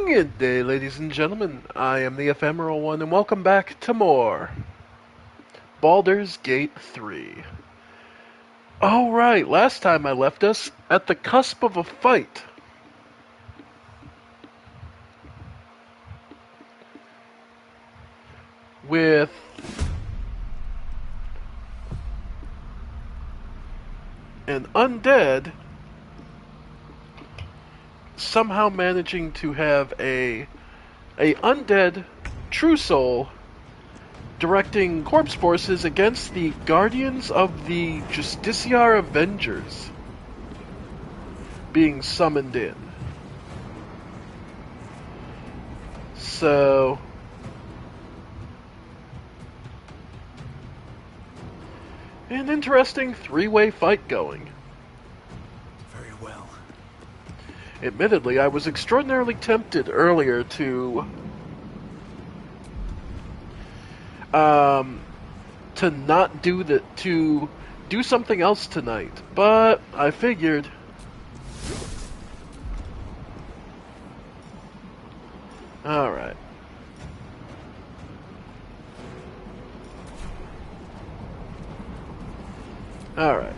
Good day, ladies and gentlemen. I am the Ephemeral One, and welcome back to more Baldur's Gate 3. Alright, last time I left us at the cusp of a fight. With an undead somehow managing to have a undead true soul directing corpse forces against the guardians of the Justiciar Avengers being summoned in. So an interesting three-way fight going. Very well. Admittedly, I was extraordinarily tempted earlier to not do to do something else tonight, but I figured alright. Alright.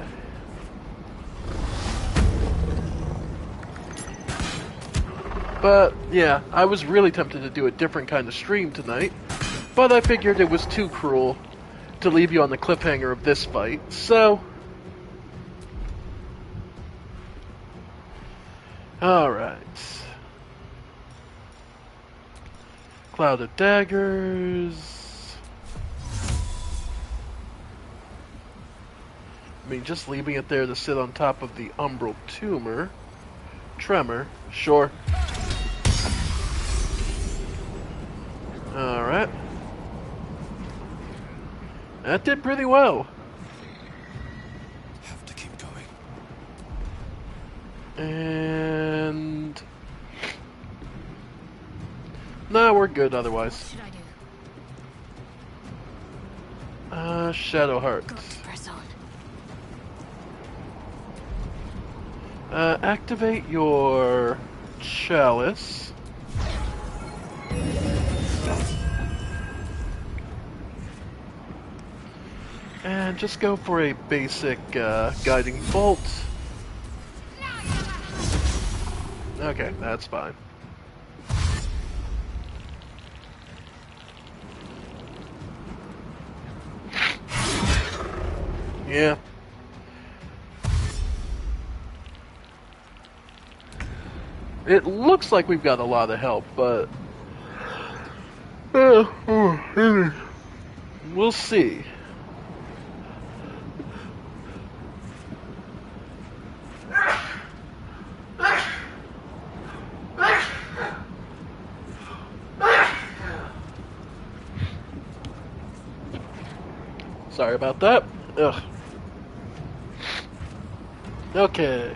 But, yeah, I was really tempted to do a different kind of stream tonight, but I figured it was too cruel to leave you on the cliffhanger of this fight, so alright. Cloud of Daggers. I mean, just leaving it there to sit on top of the Umbral Tremor, sure. Alright. That did pretty well. Have to keep going. And nah, we're good otherwise. What should I do? Shadow Heart. Got to press on. Activate your chalice. And just go for a basic guiding bolt. Okay, that's fine. Yeah. It looks like we've got a lot of help, but we'll see. Sorry about that. Ugh. Okay.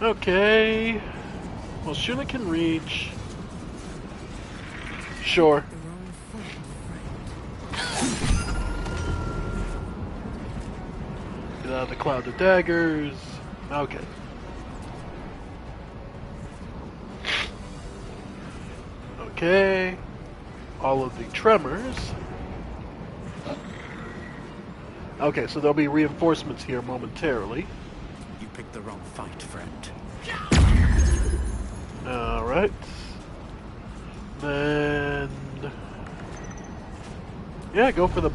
Okay. Well, Shuna can reach. Sure. Get out of the Cloud of Daggers. Okay. Okay. All of the tremors. Okay, so there'll be reinforcements here momentarily. You picked the wrong fight, friend. Alright. Then yeah, go for the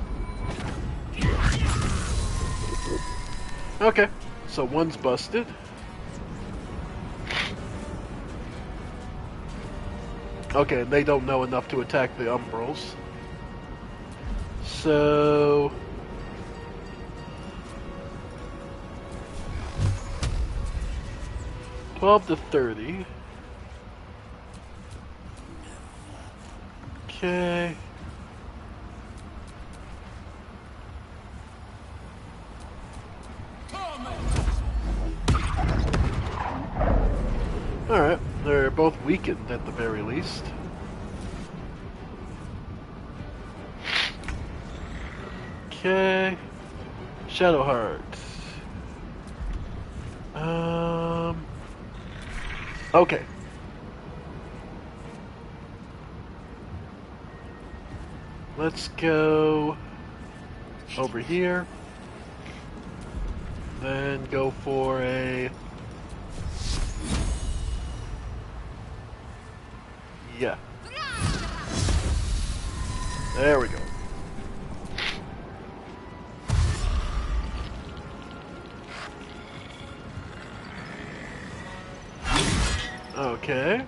okay, so one's busted. Okay, and they don't know enough to attack the Umbrals. So 12 to 30. Okay. Alright, they're both weakened at the very least. Okay. Shadowheart. Okay. Let's go over here. Then go for a... Yeah. There we go. Okay.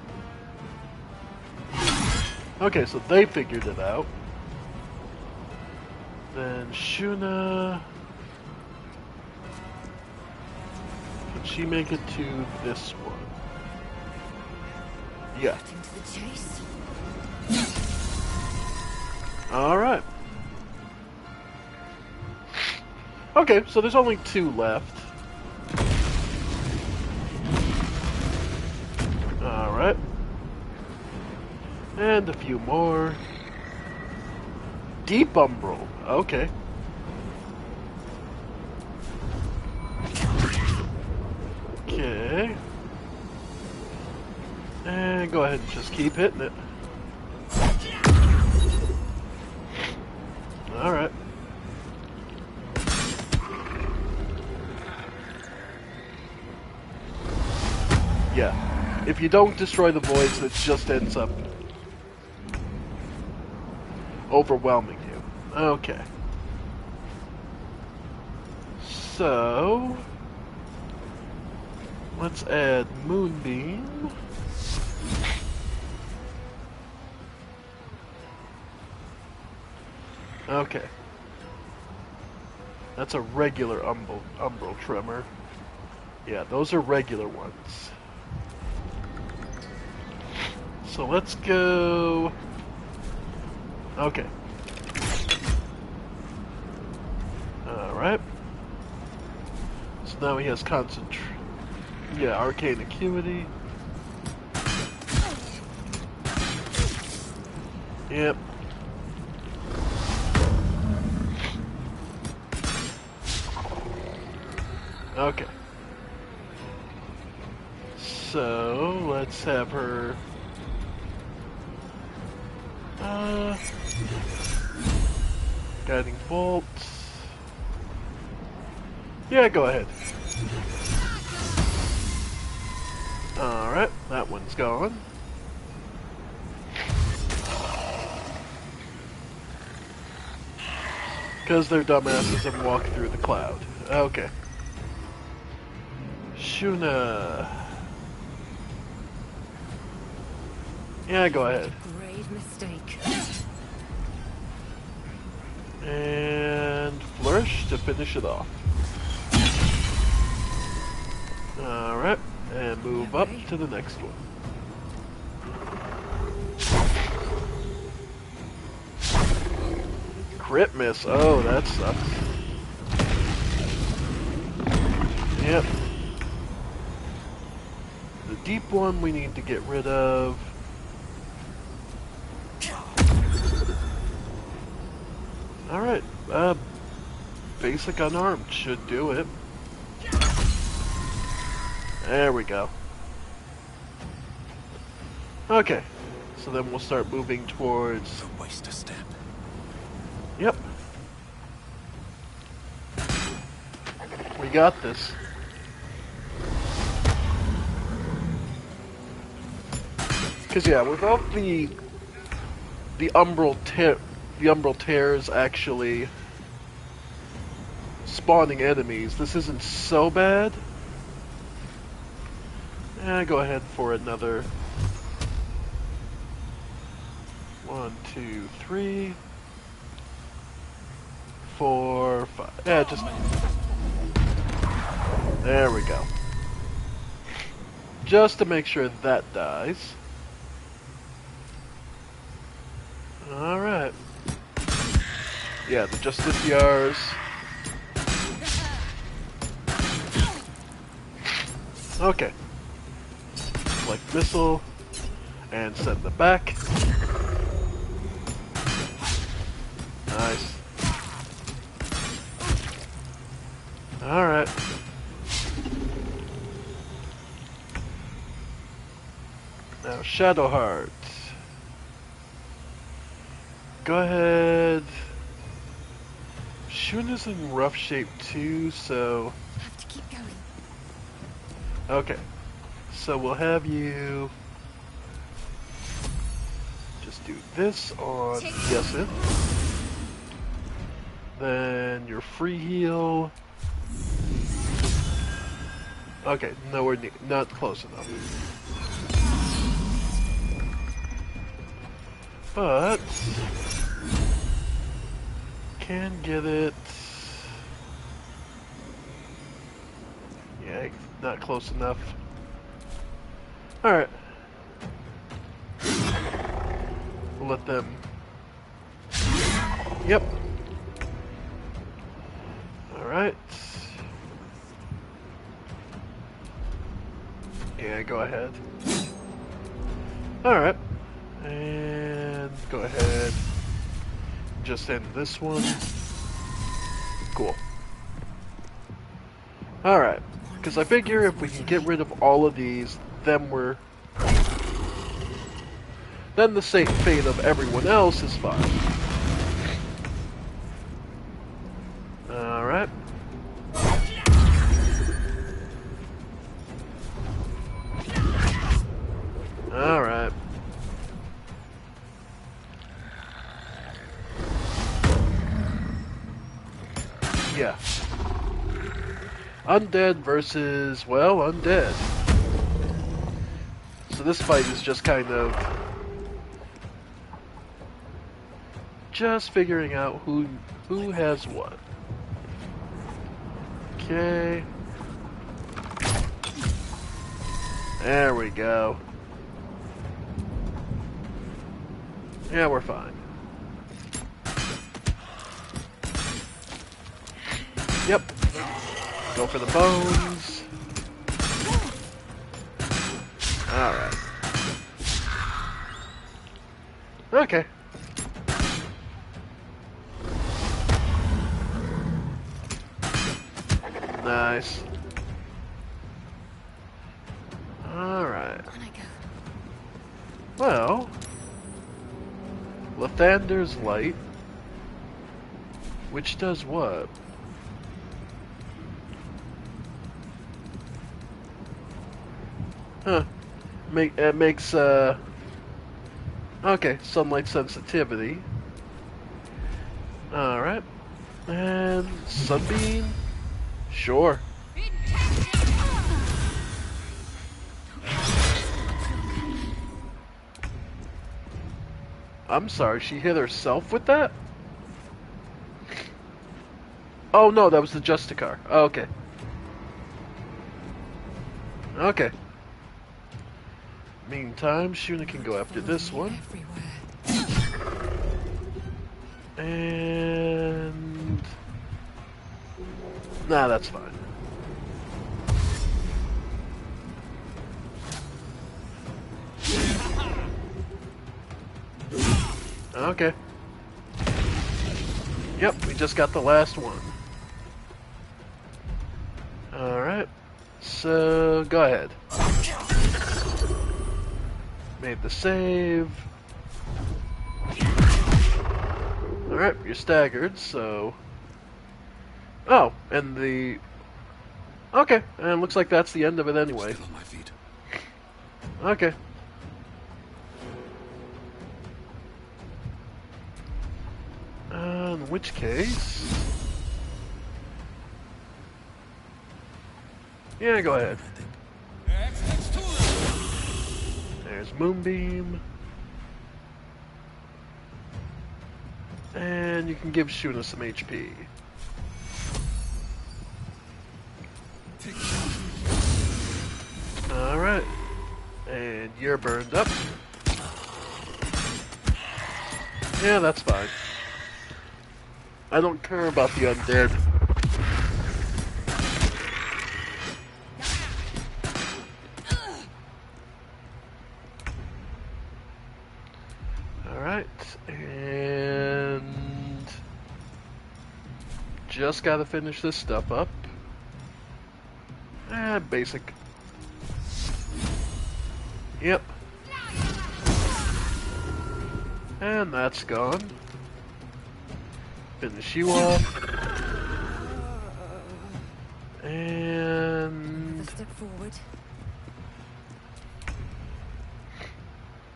Okay, so they figured it out. Then Shuna... Can she make it to this one? Yeah. Cutting to the chase. Alright. Okay, so there's only 2 left. Alright. And a few more. Deep Umbral. Okay. Okay. And go ahead and just keep hitting it. Alright. Yeah. If you don't destroy the voids, it just ends up overwhelming you. Okay. So... let's add Moonbeam. Okay. That's a regular umbral tremor. Yeah, those are regular ones. So let's go... Okay. Alright. So now he has arcane acuity. Yep. Okay. So, let's have her... guiding bolt. Yeah, go ahead. Alright, that one's gone. Because they're dumbasses and walk through the cloud. Okay. Shuna. Yeah, go ahead. Grave mistake. And flourish to finish it off. Alright, and move up to the next one. Crit miss. Oh, that sucks. Yep. The deep one we need to get rid of. Alright, basic unarmed should do it. There we go. Okay, so then we'll start moving towards... Don't waste a step. Yep. We got this. Cause yeah, without the umbral tears actually spawning enemies, this isn't so bad. Go ahead for another 1, 2, 3, 4, 5. Yeah, just there we go. Just to make sure that dies. Alright. Yeah, the Justiciars. Okay. Like missile. And send them back. Nice. Alright. Now, Shadowheart. Go ahead. Shun is in rough shape too, so... Have to keep going. Okay. So we'll have you... just do this on Yesin. Then your free heal... Okay, nowhere near, not close enough. But can get it. Yeah, not close enough. Alright. We'll let them. Yep. Alright. Yeah, go ahead. Alright. And go ahead. Just end this one. Cool. Alright. Because I figure if we can get rid of all of these, then we're... then the safe fate of everyone else is fine. Alright. Alright. Yeah. Undead versus, well, undead. So this fight is just kind of... just figuring out who has what. Okay. There we go. Yeah, we're fine. Yep. Go for the bones. Alright. Okay. Nice. Alright. On I go. Well, Lathander's light, which does what? Huh. It makes, okay, sunlight sensitivity. Alright. And Sunbeam? Sure. I'm sorry, she hit herself with that? Oh no, that was the Justicar. Oh, okay. Okay. Meantime, Shuna can go after this one. And... nah, that's fine. Okay. Yep, we just got the last one. Alright. So, go ahead. Made the save. Alright, you're staggered, so... oh, and the... okay, and looks like that's the end of it anyway. Still on my feet. Okay. In which case... yeah, go ahead. There's Moonbeam. And you can give Shuna some HP. Alright. And you're burned up. Yeah, that's fine. I don't care about the undead. Alright, and just gotta finish this stuff up. Basic. Yep. And that's gone. Finish you off. And... Another step forward.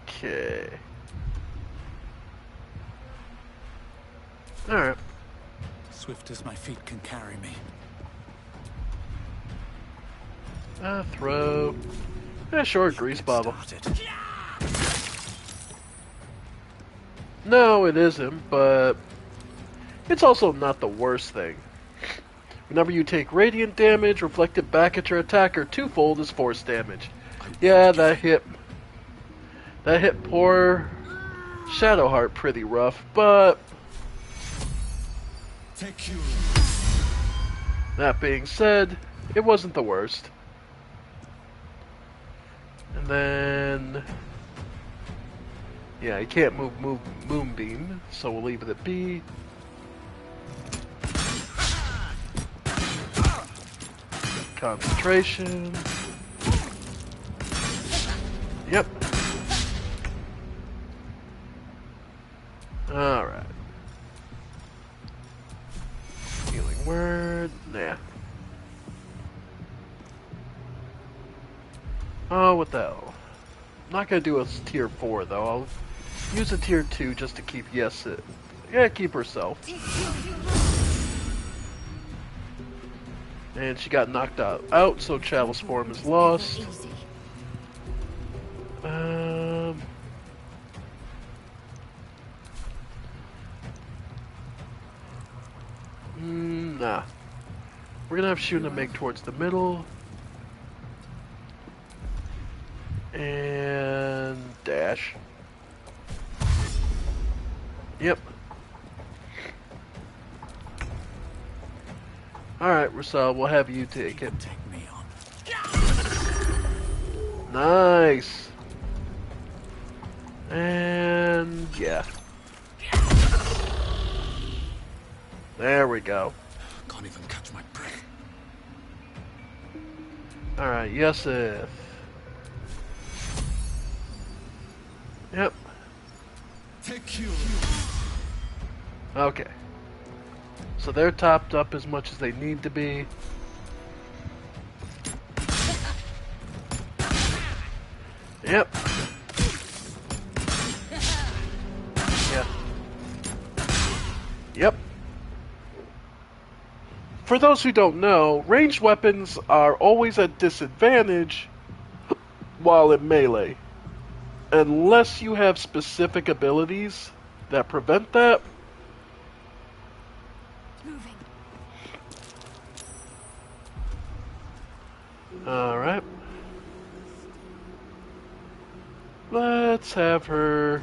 Okay. Alright. Swift as my feet can carry me. Throw. Sure, grease bottle. Started. No, it isn't, but it's also not the worst thing. Whenever you take radiant damage, reflect it back at your attacker twofold as force damage. Yeah, that hit poor Shadowheart pretty rough, but Take you. that being said, it wasn't the worst. And then, yeah, you can't move Moonbeam, so we'll leave it at B. Concentration. Yep. Alright. Healing word. Nah. Oh, what the hell? I'm not gonna do a tier 4 though. I'll use a tier 2 just to keep keep herself. And she got knocked out, so Chalice form is lost. Nah. We're gonna have Shuna make towards the middle. And dash. Yep. Alright, Rosal, we'll have you take it. Take me on. Nice. And yeah. There we go. Can't even catch my breath. Alright, Yusuf. Yep. Take you. Okay. So they're topped up as much as they need to be. Yep. Yeah. Yep. For those who don't know, ranged weapons are always at disadvantage while in melee. Unless you have specific abilities that prevent that. Moving. Alright. Let's have her...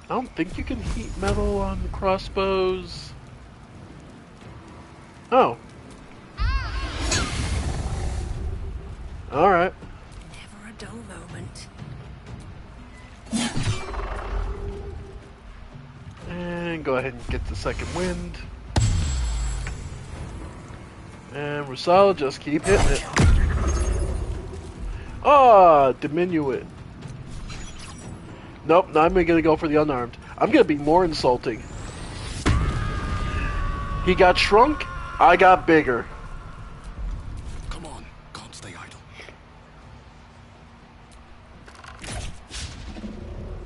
I don't think you can heat metal on crossbows. Oh. Alright. Never a dull moment. And go ahead and get the second wind. And Rosal, just keep hitting it. Ah, diminuate. Nope, not even gonna go for the unarmed. I'm gonna be more insulting. He got shrunk, I got bigger. Come on, can't stay idle.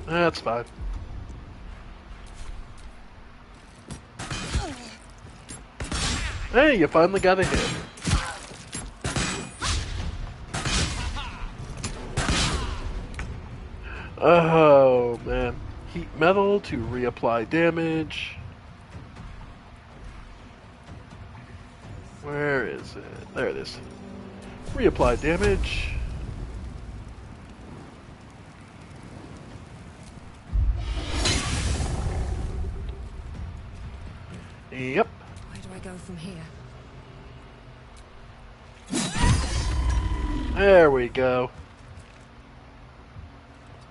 That's fine. Hey, you finally got a hit. Oh, man. Heat metal to reapply damage. Where is it? There it is. Reapply damage. Yep. Where do I go from here? There we go.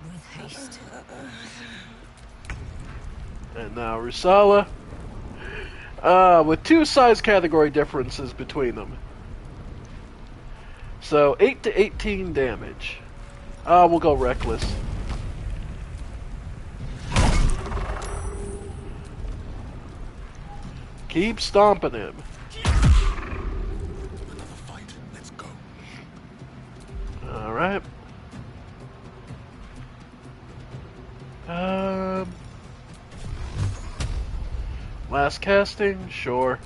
With haste. And now Rusala. With 2 size category differences between them. So 8 to 18 damage. We'll go reckless. Keep stomping him. Another fight. Let's go. Alright. Last casting? Sure.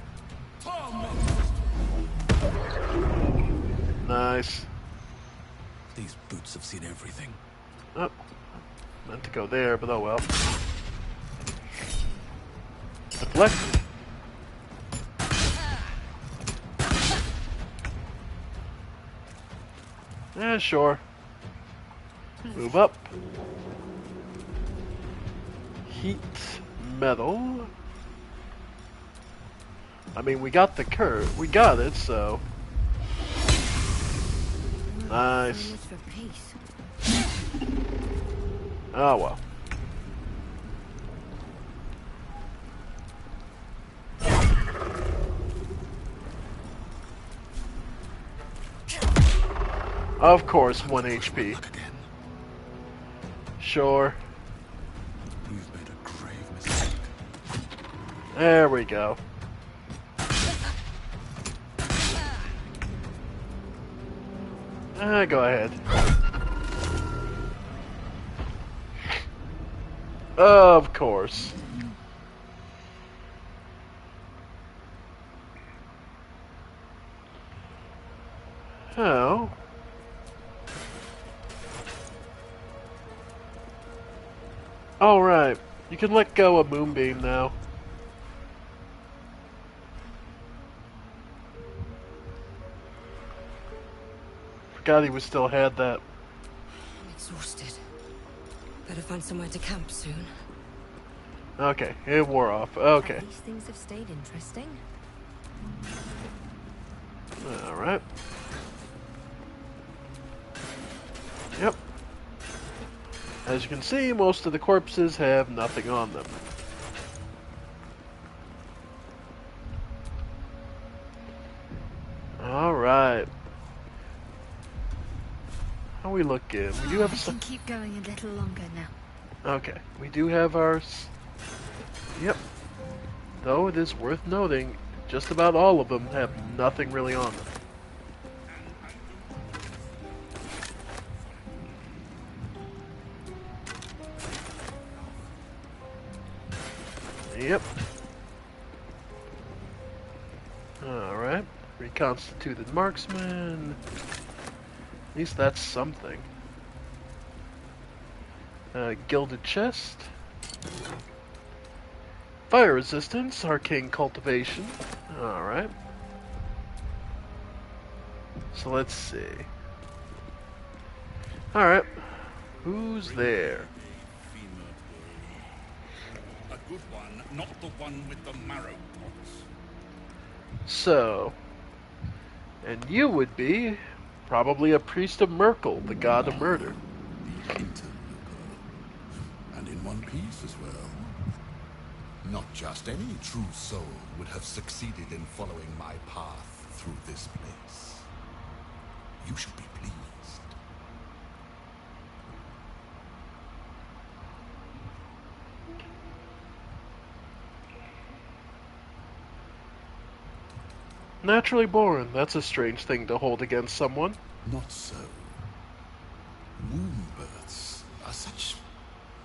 Nice. These boots have seen everything. Oh, meant to go there, but oh well. Deflected. Yeah, sure. Move up. Heat metal. I mean, we got the curve. We got it, so. Nice. So much for peace. Oh well. Of course, 1 HP. Luck again. Sure. You've made a grave mistake. There we go. Go ahead. Of course. Oh. Alright. You can let go of Moonbeam now. Forgot he still had that. I'm exhausted. Better find somewhere to camp soon. Okay, it wore off. Okay. At least things have stayed interesting. Alright. Yep. As you can see, most of the corpses have nothing on them. Alright. How we looking? We do have I some. can keep going a little longer now. Okay, we do have our. Yep. Though it is worth noting, just about all of them have nothing really on them. Yep. Alright. Reconstituted marksman. At least that's something. Gilded chest. Fire resistance, arcane cultivation. Alright. So let's see. Alright. Who's there? A good one, not the one with the marrow pots. So. And you would be probably a priest of Merkel, the god of murder. The interloper. And in one piece as well. Not just any true soul would have succeeded in following my path through this place. You should be pleased. Naturally born, that's a strange thing to hold against someone. Not so. Womb births are such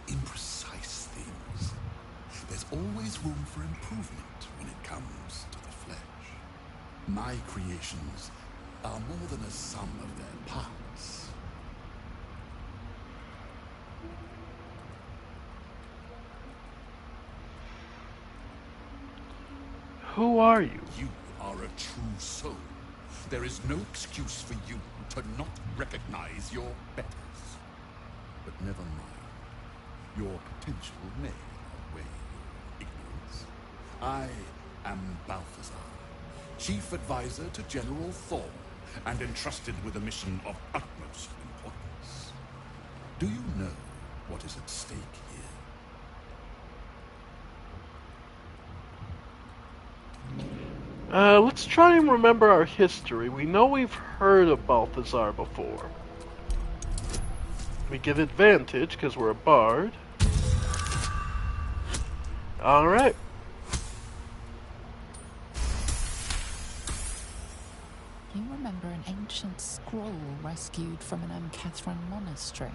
imprecise things. There's always room for improvement when it comes to the flesh. My creations are more than a sum of their parts. Who are you? You are a true soul. There is no excuse for you to not recognize your betters. But never mind. Your potential may outweigh your ignorance. I am Balthazar, Chief Advisor to General Thorm, And entrusted with a mission of utmost importance. Do you know what is at stake here? Let's try and remember our history. We know we've heard of Balthazar before. We get advantage because we're a bard. Alright. you remember an ancient scroll rescued from an Catherine monastery.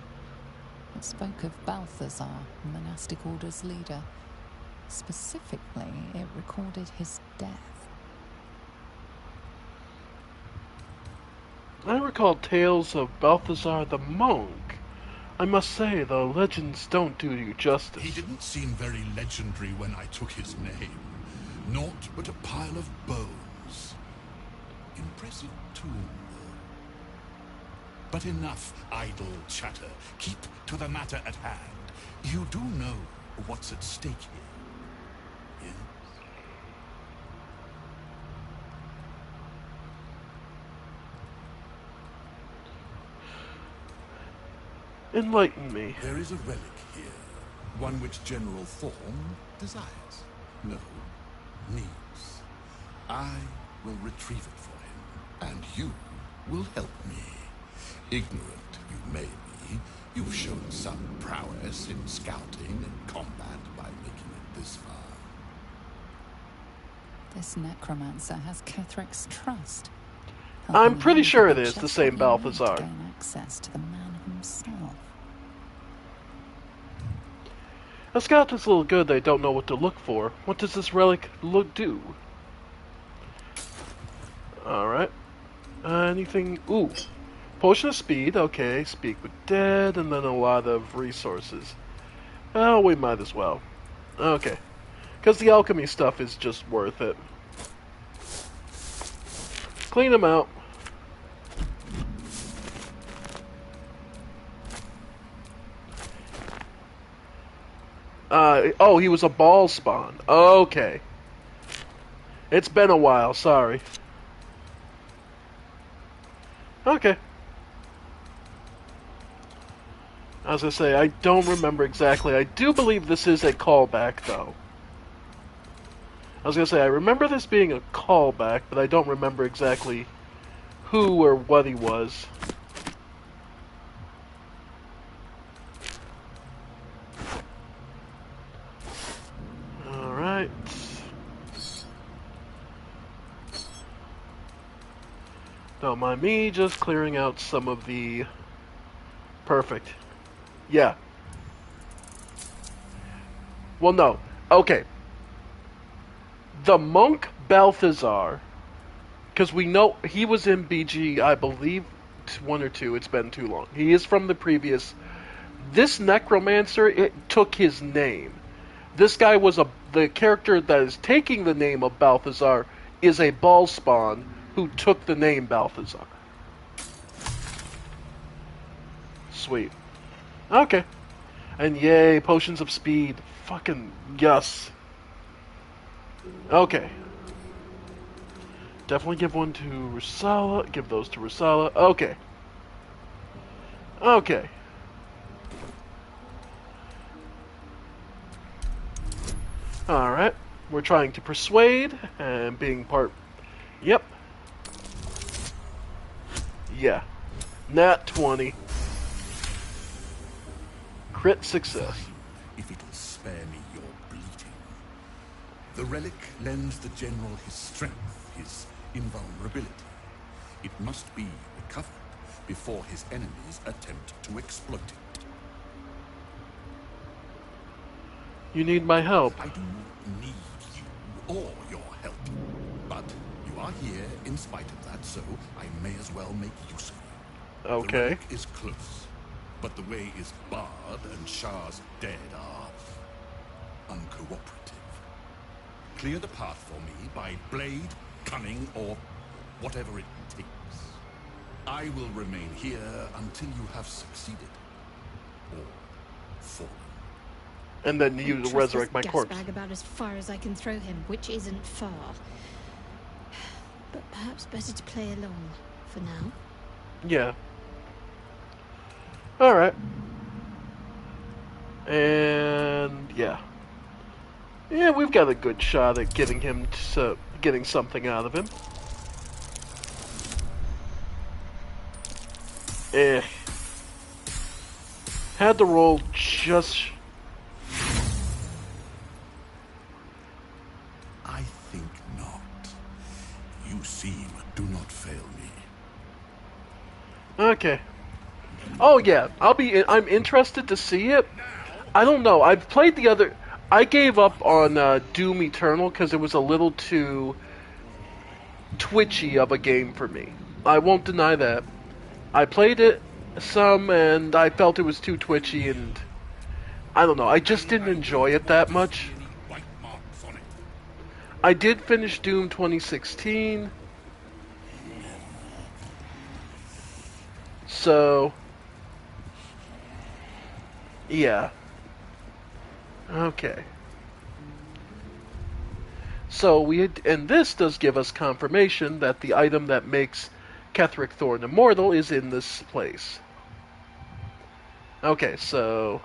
It spoke of Balthazar, the monastic order's leader. Specifically, it recorded his death. I recall tales of Balthazar the monk. I must say, the legends don't do you justice. He didn't seem very legendary when I took his name. Naught but a pile of bones. Impressive tomb, though. But enough idle chatter. Keep to the matter at hand. You do know what's at stake here, yes? Enlighten me. There is a relic here, one which General Thorn desires. No, needs. I will retrieve it for him, and you will help me. Ignorant you may be, you've shown some prowess in scouting and combat by making it this far. This necromancer has Ketherick's trust. I'm pretty Helping sure him it to is get the just same what he needs to Balthazar. gain access to the man himself. A scout is a little good, they don't know what to look for. What does this relic do? Alright. Anything... Ooh. Potion of speed, okay. Speak with dead, and then a lot of resources. Oh, we might as well. Okay. Because the alchemy stuff is just worth it. Clean them out. Oh, he was a ball spawn. Okay. It's been a while, sorry. Okay. As I say, I don't remember exactly. I do believe this is a callback, though. I was gonna say, I remember this being a callback, but I don't remember exactly who or what he was. Alright. Don't mind me just clearing out some of the... Perfect. Yeah. Well, no. Okay. The monk Balthazar, because we know he was in BG, I believe, 1 or 2. It's been too long. He is from the previous. This necromancer, it took his name. This guy was the character that is taking the name of Balthazar is a ball spawn who took the name Balthazar. Sweet. Okay. And yay, potions of speed. Fucking yes. Okay. Definitely give one to Rusala. Give those to Rusala. Okay. Okay. Alright. We're trying to persuade and being part... Yep. Yeah. Nat 20. Crit success. Fine, if it'll spare me your bleating. The relic lends the general his strength, his invulnerability. It must be recovered before his enemies attempt to exploit it. You need my help. I do not need you or your help. But you are here in spite of that, so I may as well make use of you. The Okay. relic is close, but the way is barred and Shah's dead are uncooperative. Clear the path for me by blade, cunning, or whatever it takes. I will remain here until you have succeeded. Or fallen. And then you Trust resurrect my this corpse. gasbag about as far as I can throw him, which isn't far. But perhaps better to play along for now. Yeah. Alright. And yeah. Yeah, we've got a good shot at getting him to, getting something out of him. Had to roll just... I think not. You seem do not fail me. Okay. Oh yeah, I'm interested to see it. I don't know. I've played the other. I gave up on Doom Eternal because it was a little too twitchy of a game for me. I won't deny that. I played it some and I felt it was too twitchy and I don't know. I just didn't enjoy it that much. Any bite marks on it? I did finish Doom 2016. So, yeah. Okay. So and this does give us confirmation that the item that makes Ketheric Thorn immortal is in this place. Okay, so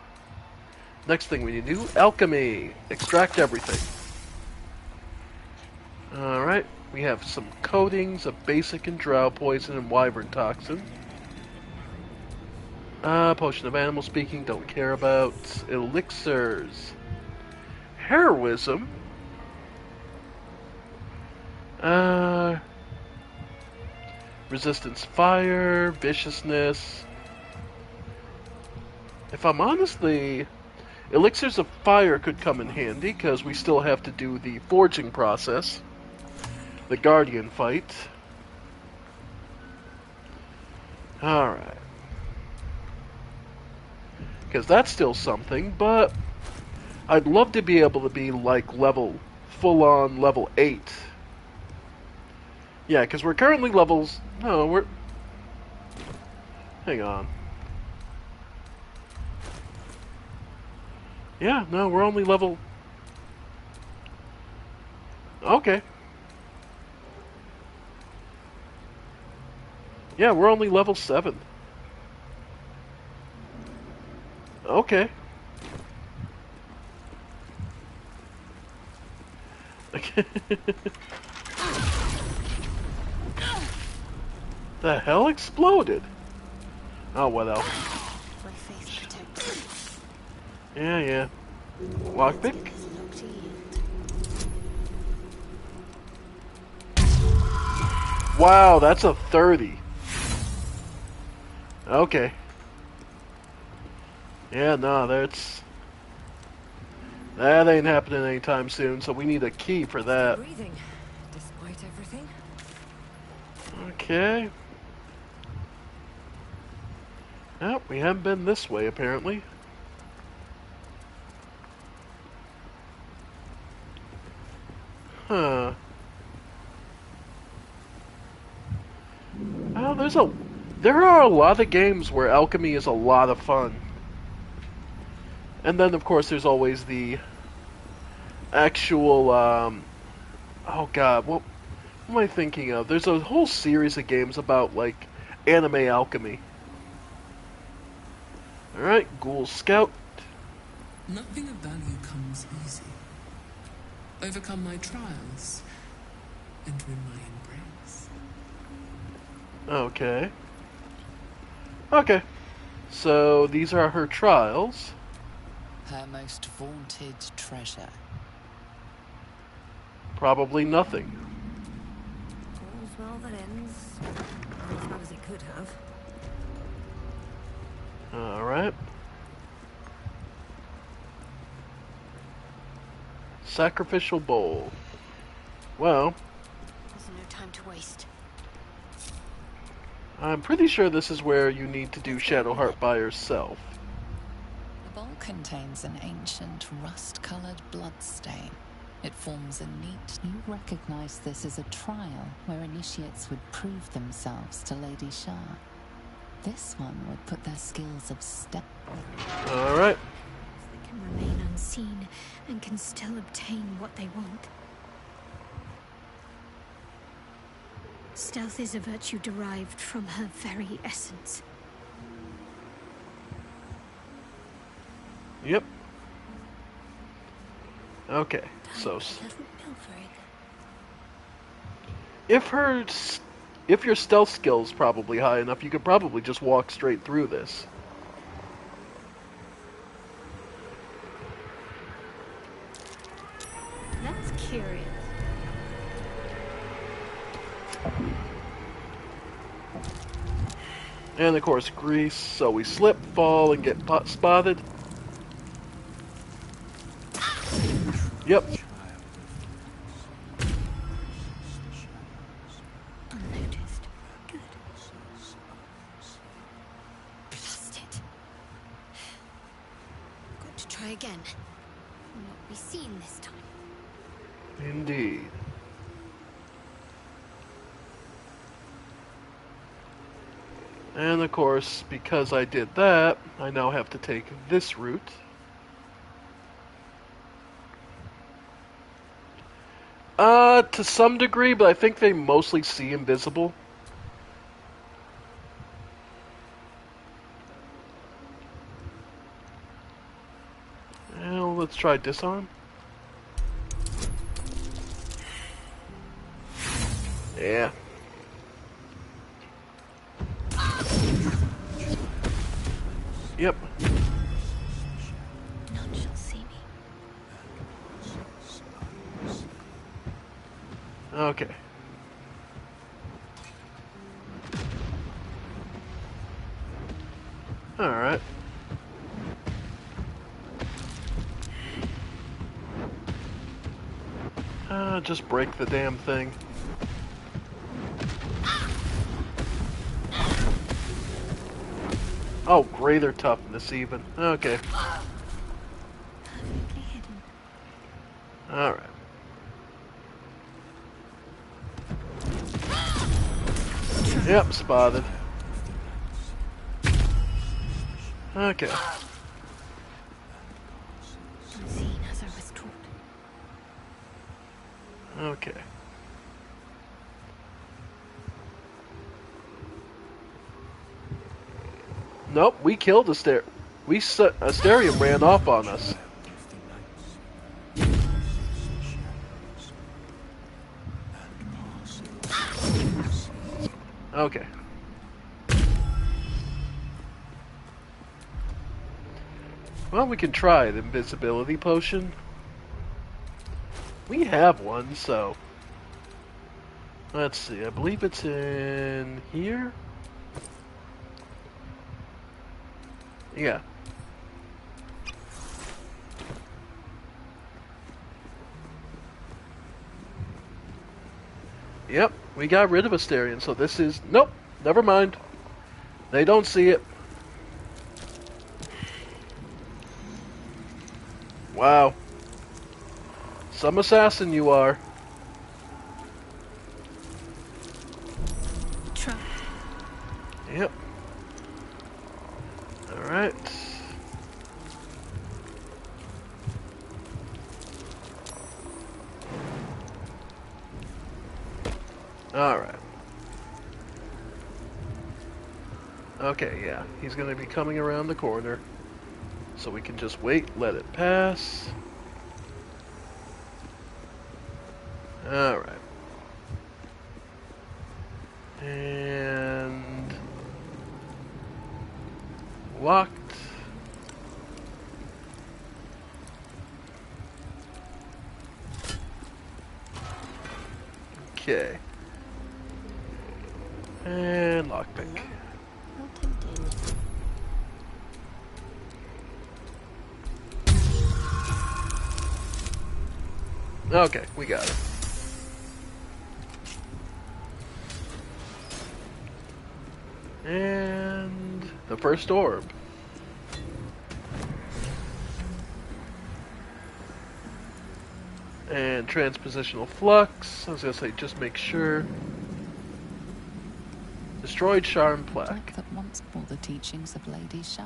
next thing we need to do, alchemy. Extract everything. Alright, we have some coatings of basic and drow poison and wyvern toxin. Potion of animal speaking, don't care about. Elixirs. Heroism. Resistance fire, viciousness. If I'm honest, the elixirs of fire could come in handy, because we still have to do the forging process. The guardian fight. Alright. Because that's still something, but I'd love to be able to be like full-on level 8. Yeah, because we're currently levels... No, we're... Hang on. Yeah, no, we're only level... Okay. Yeah, we're only level 7. Okay. The hell exploded? Oh, what else? My faith protects. Yeah, yeah. Lockpick? There's a lock to yield. Wow, that's a 30. Okay. Yeah, no, that ain't happening anytime soon, so we need a key for that. Breathing, despite everything. Okay. Well, we haven't been this way, apparently. Huh. Oh, there are a lot of games where alchemy is a lot of fun. And then, of course, there's always the actual, oh god, what am I thinking of? There's a whole series of games about, like, anime alchemy. Alright, Ghoul Scout. Nothing of value comes easy. Overcome my trials, enter in my embrace. Okay. Okay. So, these are her trials. Her most vaunted treasure. Probably nothing. All's well that ends. As well as it could have. Alright. Sacrificial bowl. Well, There's no time to waste. I'm pretty sure this is where you need to do Shadowheart by yourself. The bowl contains an ancient rust-colored bloodstain. It forms a neat... You recognize this as a trial where initiates would prove themselves to Lady Shah. This one would put their skills of stealth... Alright. They can remain unseen and can still obtain what they want. Stealth is a virtue derived from her very essence. Yep. Okay, so Pleasant pilfering. if your stealth skill is probably high enough, you could probably just walk straight through this. That's curious. And of course, grease, so we slip, fall, and get spotted. Yep. Unnoticed. Good. Blast it. Got to try again. Will not be seen this time. Indeed. And of course, because I did that, I now have to take this route. To some degree, but I think they mostly see invisible. Well, let's try disarm. Yeah. Yep. None shall see me. Okay. Alright. Just break the damn thing. Oh, greater toughness even. Okay. Perfectly hidden. Alright. Yep, spotted. Okay. Unseen as I was taught. Okay. Nope, we killed Asterium ran off on us. Okay. Well, we can try the invisibility potion. We have one, so... Let's see, I believe it's in here? Yeah. Yep, we got rid of Asterion, so this is... Nope, never mind. They don't see it. Wow. Some assassin you are. Try. Yep. Alright. Alright. Okay, yeah. He's gonna be coming around the corner. So we can just wait, let it pass. Alright. And... locked. Okay. And lockpick. Well tempted. Okay, we got it. And the first orb. And transpositional flux. I was gonna say, just make sure. Destroyed Charm Book plaque. that once bore the teachings of Lady Shah,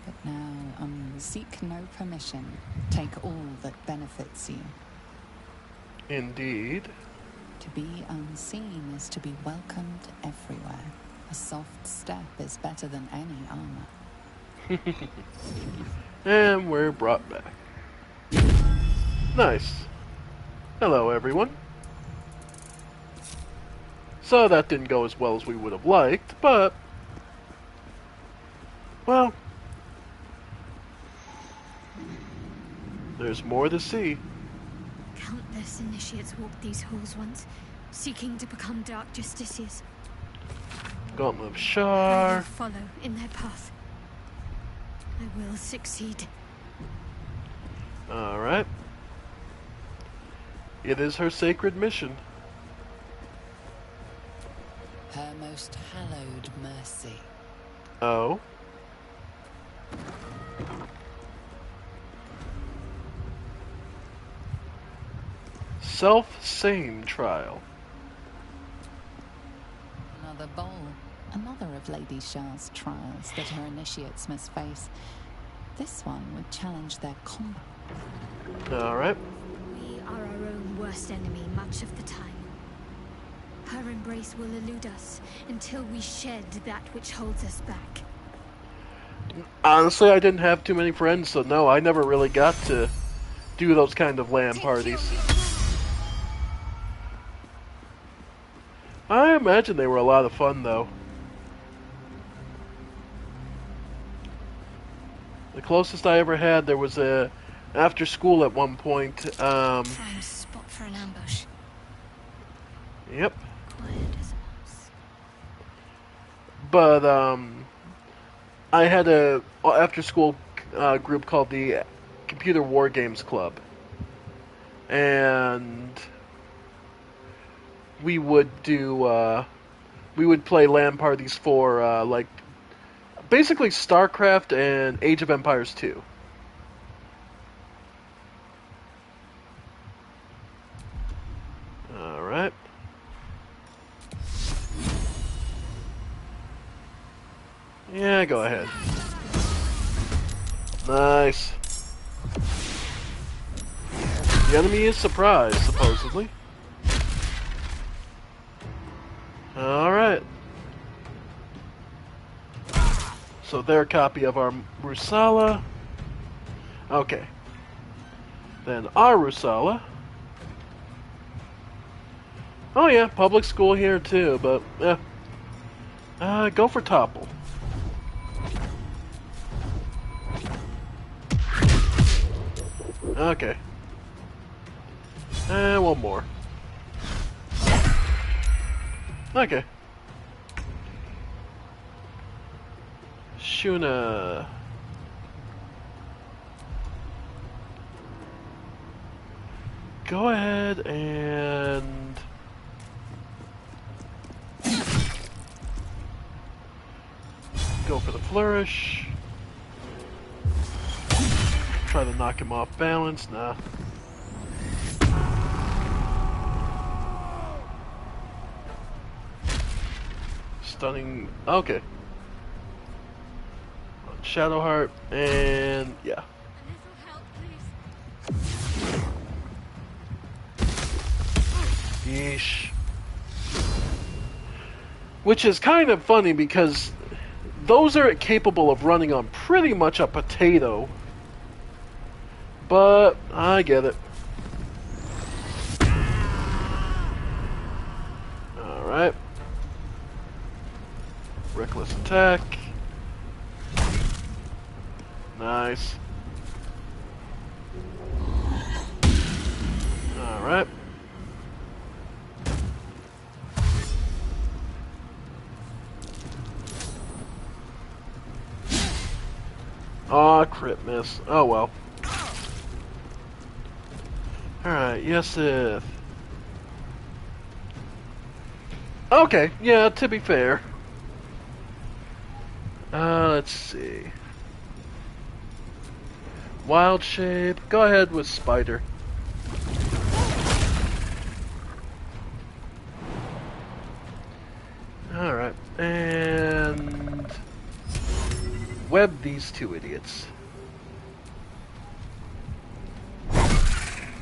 but now seek no permission. Take all that benefits you. Indeed. To be unseen is to be welcomed everywhere. A soft step is better than any armor. And we're brought back. Nice. Hello, everyone. So that didn't go as well as we would have liked, but... well... there's more to see. Countless initiates walked these halls once, seeking to become Dark Justiciars. Gauntlet of I Shar. will follow in their path. I will succeed. Alright. It is her sacred mission. Her most hallowed mercy. Oh. Self-same trial. Another bowl. Another of Lady Shah's trials that her initiates must face. This one would challenge their combat. Alright. We are our own worst enemy much of the time. Her embrace will elude us until we shed that which holds us back. Honestly, I didn't have too many friends, so no, I never really got to do those kind of LAN parties. I imagine they were a lot of fun, though. The closest I ever had, there was a after school at one point. Prime spot for an ambush. Yep. Quiet as a mouse. But I had a after school group called the Computer War Games Club, and we would play LAN parties for like basically StarCraft and Age of Empires 2. All right. Yeah, go ahead. Nice. The enemy is surprised, supposedly. Alright. So their copy of our Rusala. Okay. Then our Rusala. Oh yeah, public school here too, but yeah. Go for Topple. Okay. And one more. Okay. Shuna. Go ahead and go for the flourish. Try to knock him off balance. Nah. Stunning. Okay. Shadowheart and yeah. Yeesh. Which is kind of funny because those are capable of running on pretty much a potato. But I get it. Alright. Reckless attack. Nice. Alright. Aw, crit miss. Oh well. Alright, yes if. Okay, yeah, to be fair. Let's see. Wild shape. Go ahead with spider. Alright, and web these two idiots.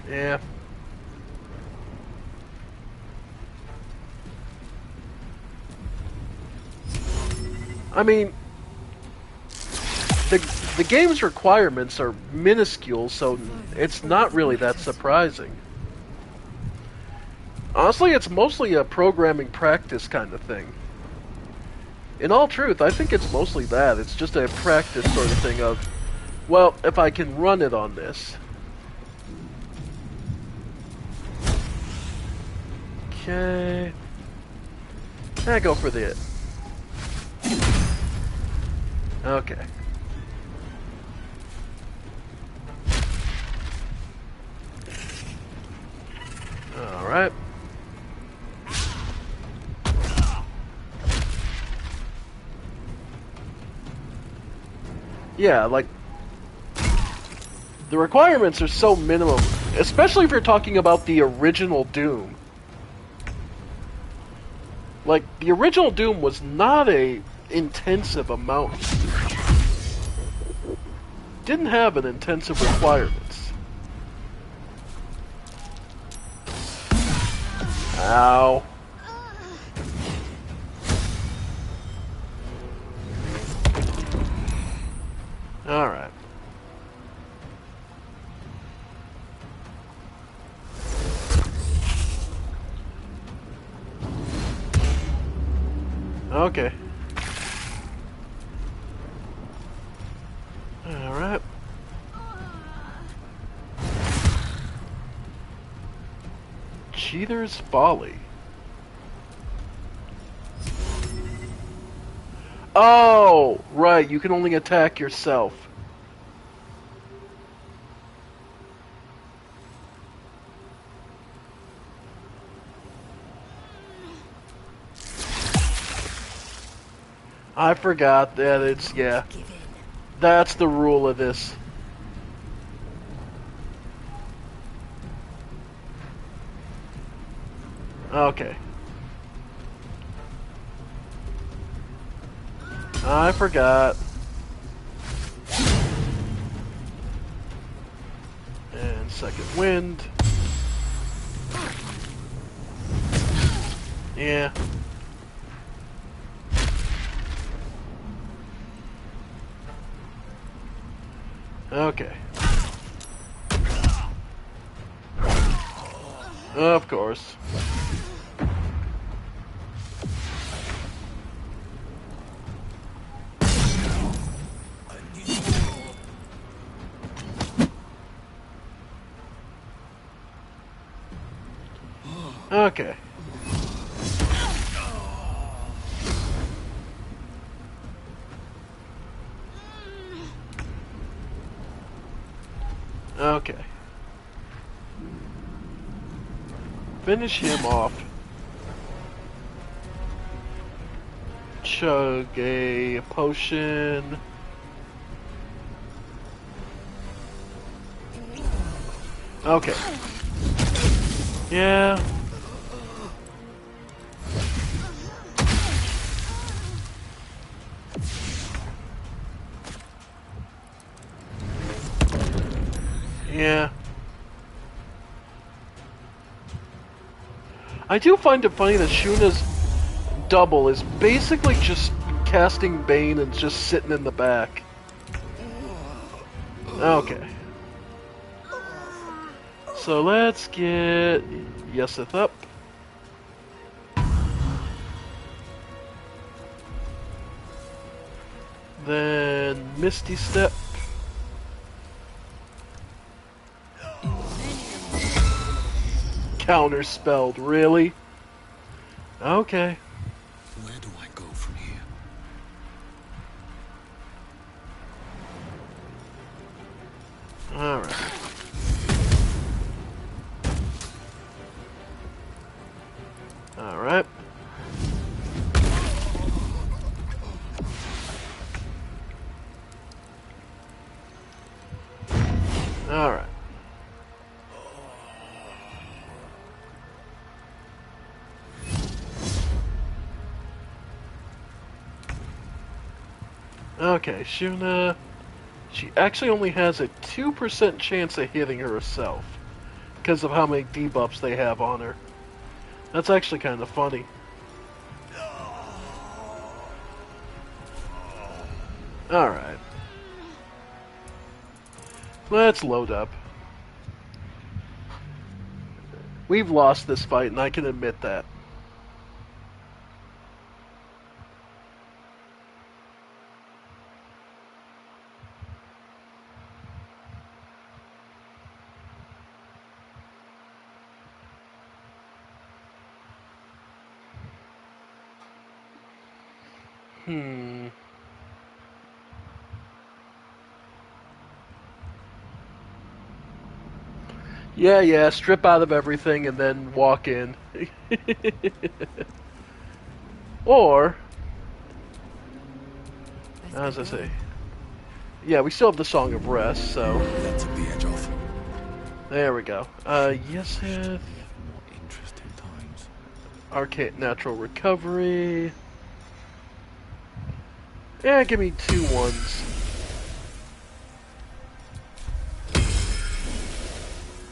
Yeah. I mean, the game's requirements are minuscule, so it's not really that surprising. Honestly, it's mostly a programming practice kind of thing. In all truth, I think it's mostly that. It's just a practice sort of thing of, well, if I can run it on this. Okay. I go for the Okay. Alright. Yeah, like, the requirements are so minimum, especially if you're talking about the original Doom. Like, the original Doom was not a intensive amount. Didn't have an intensive requirements. Ow. Alright. Okay. Alright. Cheater's Folly. Oh, right, you can only attack yourself. I forgot that it's, yeah. That's the rule of this. Okay. I forgot. And second wind. Yeah. Okay. Of course. Okay. Okay. Finish him off. Chug a potion. Okay. Yeah. Yeah. I do find it funny that Shuna's double is basically just casting Bane and just sitting in the back. Okay. So let's get Yeseth up. Then Misty Step. Counterspelled, really? Okay. Where do I go from here? Alright. Alright. Alright. Okay, Shuna. She actually only has a 2% chance of hitting herself because of how many debuffs they have on her. That's actually kind of funny. Alright. Let's load up. We've lost this fight, and I can admit that. Yeah, yeah, strip out of everything and then walk in. Or, Let's as I get say, going. yeah, we still have the Song of Rest, so That took the edge off. there we go. Yes, What interesting times. Arcade Natural Recovery. Yeah, give me 2 1s.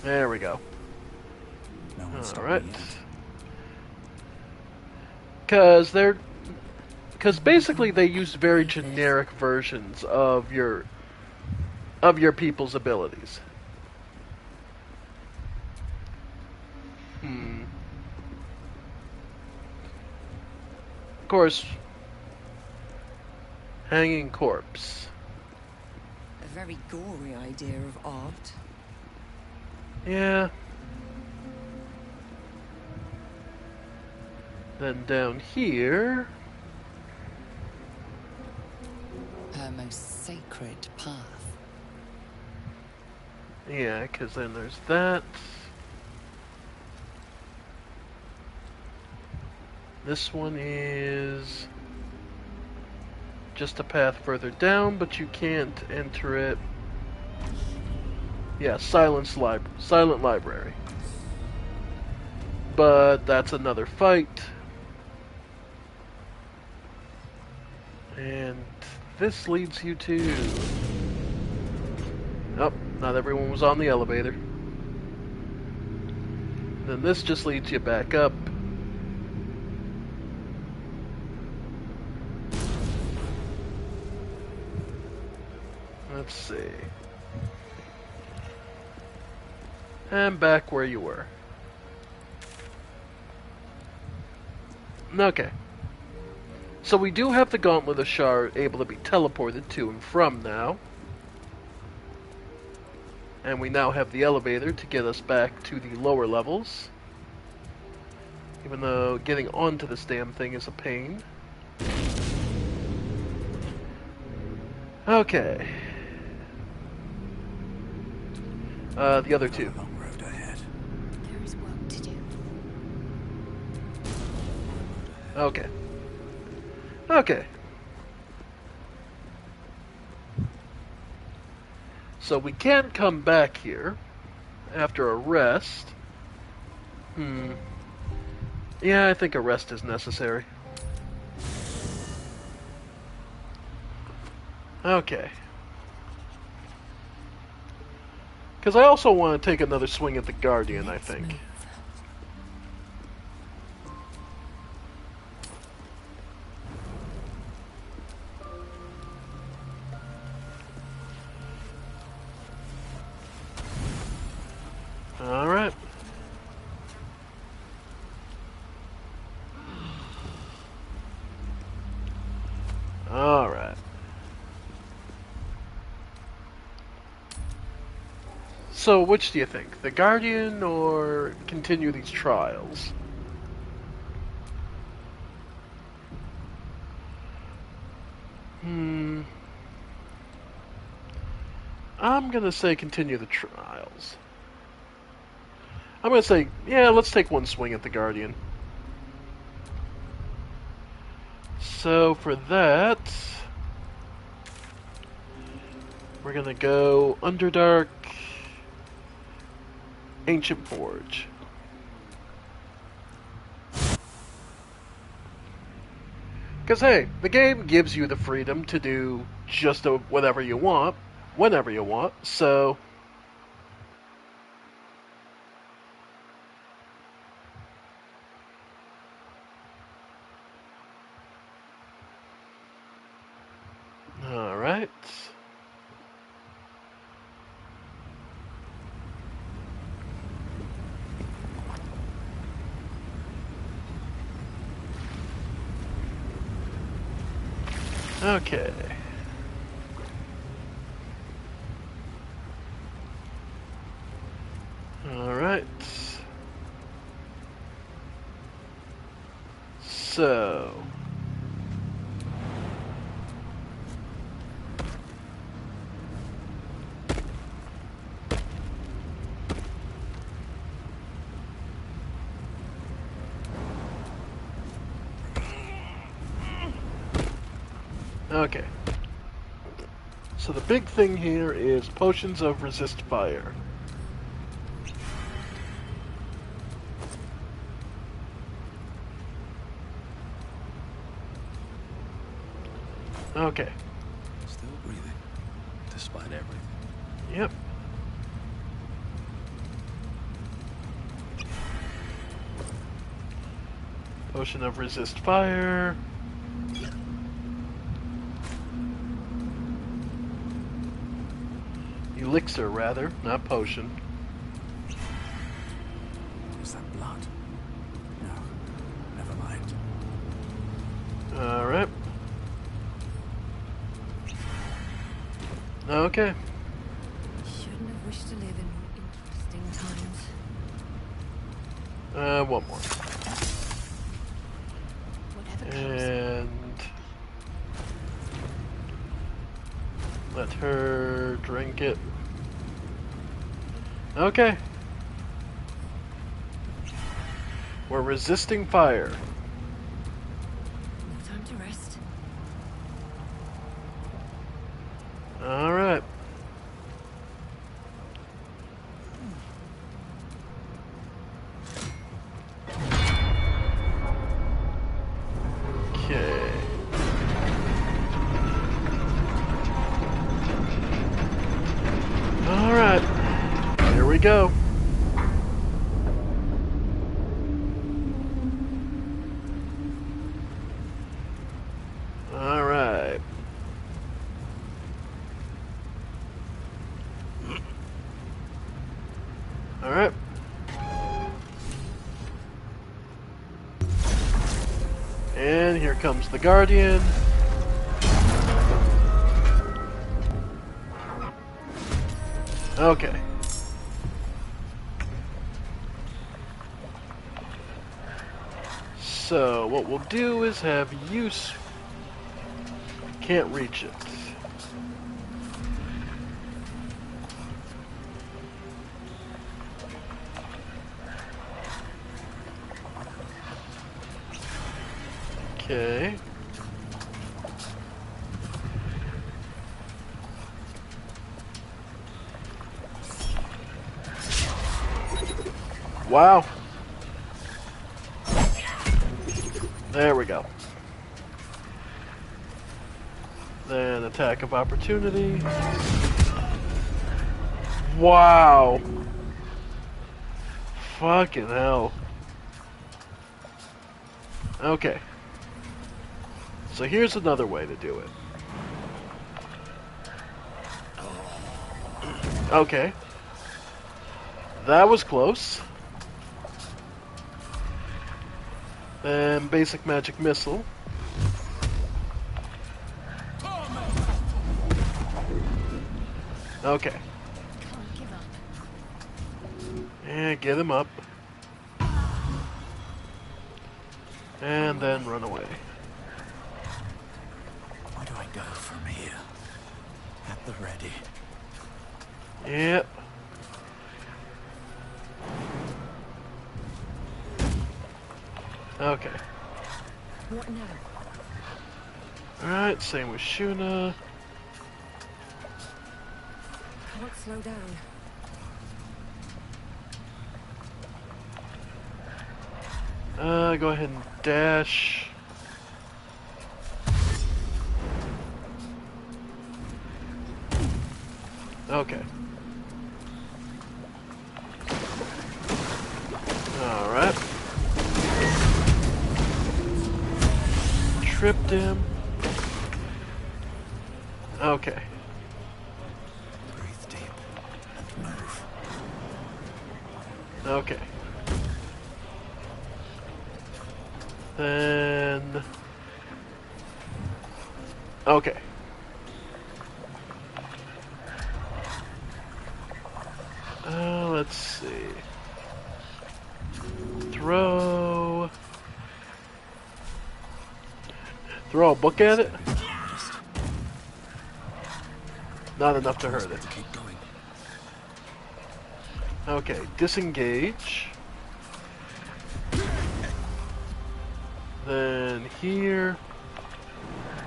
There we go. No one stopped Alright. me yet. Because basically they use very generic versions of your people's abilities. Of course, Hanging Corpse. A very gory idea of art. Yeah. Then down here, Her most sacred path. yeah, because then there's that. This one is just a path further down, but you can't enter it. Yeah, Silent Library. But that's another fight. And this leads you to... Oh, not everyone was on the elevator. Then this just leads you back up. Let's see. And back where you were. Okay. So we do have the Gauntlet of Shard able to be teleported to and from now. And we now have the elevator to get us back to the lower levels. Even though getting onto this damn thing is a pain. Okay. The other two. A long road ahead. There is work to do. Okay. Okay. So we can come back here after a rest. Yeah, I think a rest is necessary. Okay. Because I also want to take another swing at the Guardian, I think. Alright. Alright. So, which do you think? The Guardian or continue these trials? I'm gonna say continue the trials. I'm gonna say, yeah, let's take one swing at the Guardian. So, for that, we're gonna go Underdark, Ancient Forge. Because, hey, the game gives you the freedom to do just whatever you want, whenever you want, so... Alright. Okay. Alright. So... Okay. So the big thing here is potions of resist fire. Okay. Still breathing, despite everything. Yep. Potion of resist fire. Elixir, rather, not potion. Is that blood? No, never mind. Alright. Okay. Shouldn't have wished to live in more interesting times. One more. Whatever comes. And let her drink it. Okay. We're resisting fire. No time to rest. Alright. Okay. Alright. Here we go. Alright. Alright. And here comes the Guardian. Okay. So, what we'll do is have use. Can't reach it. Okay. Wow. There we go. Then attack of opportunity. Wow. Fucking hell. Okay. So here's another way to do it. Okay. That was close. Then basic magic missile. Okay. Can't give up. And get him up. And then run away. Where do I go from here? At the ready. Yep. Okay. What now? Alright, same with Shuna. Can't slow down. Go ahead and dash. Okay. Alright. Tripped him. Okay. Breathe deep and move. Okay. Then... Okay. Let's see. Throw a book at it? Not enough to hurt it. To keep going. Okay, disengage. Then here.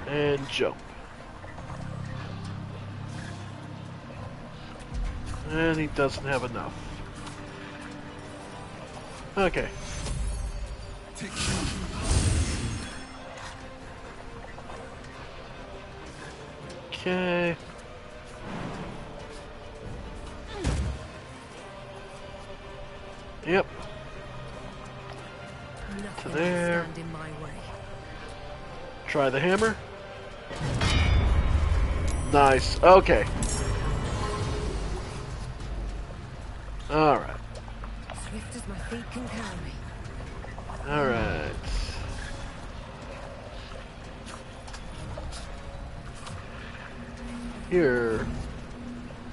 And jump. And he doesn't have enough. Okay. Okay. Yep. To there. Stand in my way. Try the hammer. Nice. Okay. Alright. Swift as my feet can carry. Alright. Here.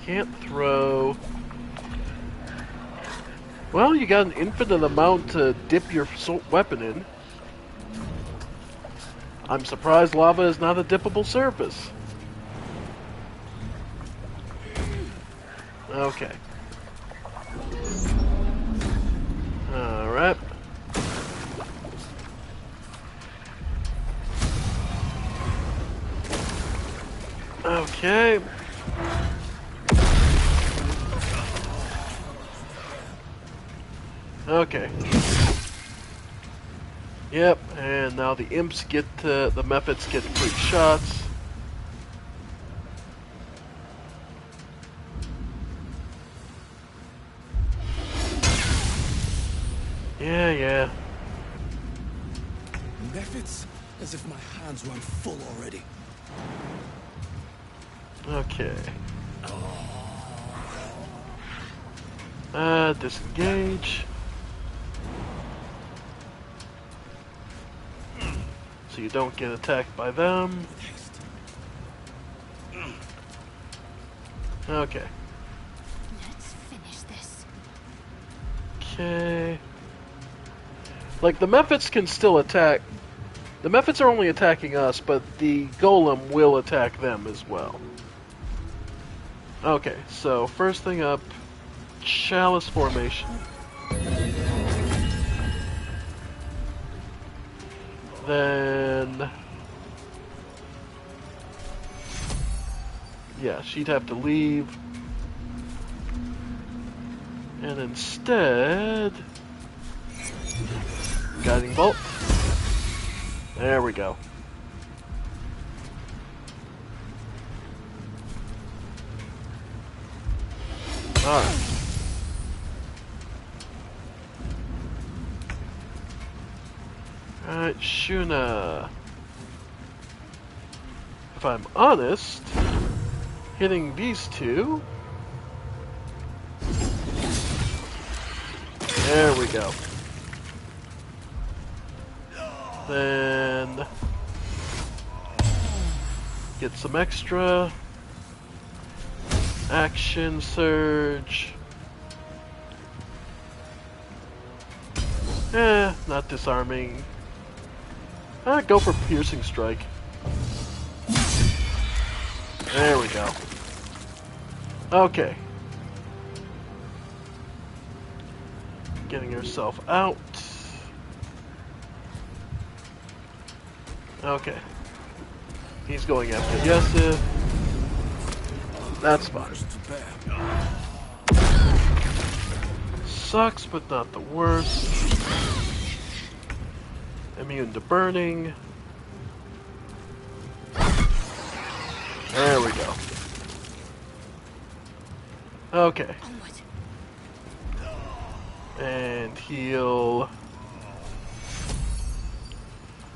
Can't throw. Well, you got an infinite amount to dip your weapon in. I'm surprised lava is not a dippable surface. Okay. Alright. Okay. Okay. Yep, and now the imps get the Mephits get free shots. Yeah. Mephits? As if my hands weren't full already. Okay. Disengage. So you don't get attacked by them. Okay. Let's finish this. Okay. Like, the Mephits can still attack. The Mephits are only attacking us, but the Golem will attack them as well. Okay, so first thing up, Chalice Formation. Then... yeah, she'd have to leave. And instead... Guiding Bolt. There we go. Alright. Alright, Shuna. If I'm honest, hitting these two... There we go. Then... get some extra. Action Surge. Not disarming. Go for Piercing Strike. There we go. Okay. Getting herself out. Okay. He's going after Yesif. That's fine. Sucks, but not the worst. Immune to burning. There we go. Okay. And heal.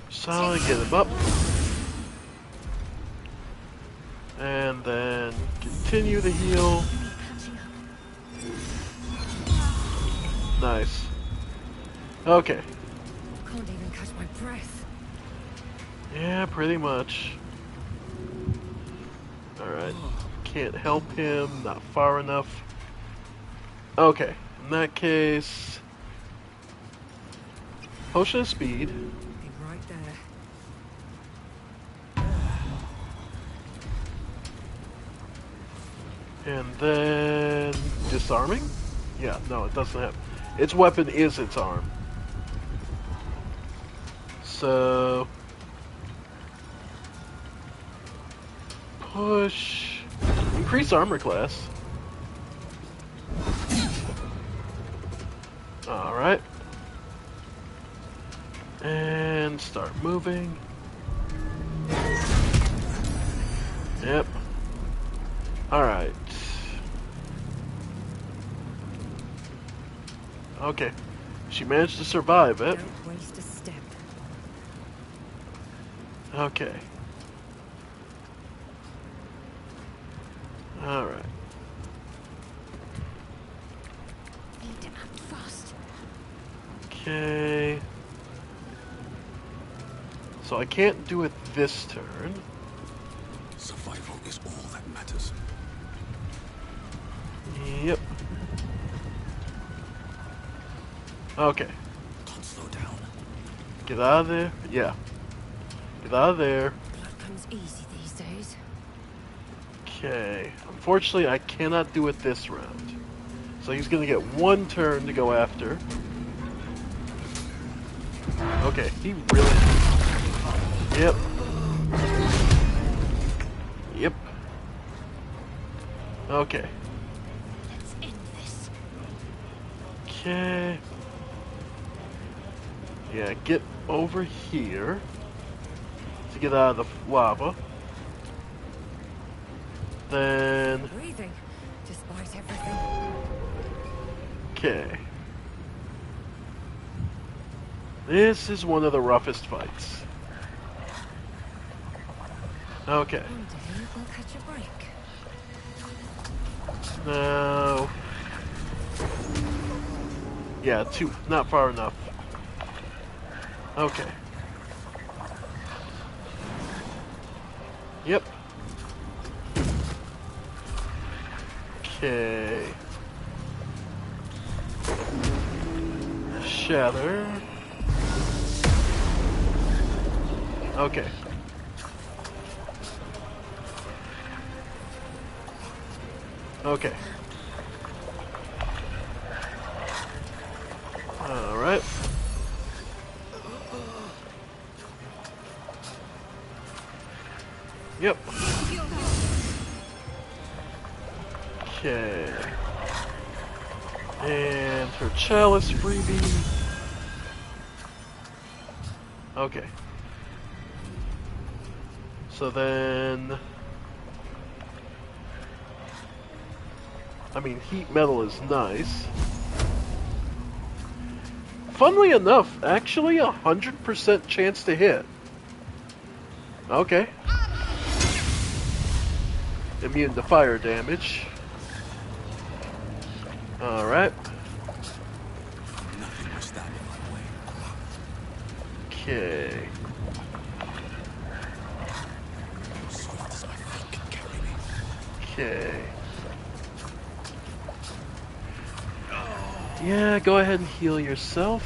Solid, get him up. And then continue to heal. Nice. Okay. Can't even catch my breath. Yeah, pretty much. Alright. Can't help him, not far enough. Okay, in that case... Potion of Speed. Be right there. And then... Disarming? Yeah, no, it doesn't have... Its weapon is its arm. So... Push... Increase armor class. And start moving. Yep. Alright. Okay. She managed to survive it. Don't waste a step. Okay. Alright. Need to act fast. Okay. So I can't do it this turn. Survival is all that matters. Yep. Okay. Can't slow down. Get out of there. Yeah. Get out of there. Blood comes easy these days. Okay. Unfortunately, I cannot do it this round. So he's going to get one turn to go after. Okay. He really... Yep. Yep. Okay. Let's end this. Okay. Yeah, get over here to get out of the lava. Then, Breathing, despite everything. okay. This is one of the roughest fights. Okay. One day we'll catch a break. Now, yeah, not far enough. Okay. Yep. Okay. Shatter. Okay. Okay. Alright. Yep. Okay. And her chalice freebie. Okay. So then... I mean, heat metal is nice. Funnily enough, actually 100% chance to hit. Okay. Immune to fire damage. Alright. Nothing will stand in my way. Okay. Soft as my feet can carry me. Okay. Yeah, go ahead and heal yourself.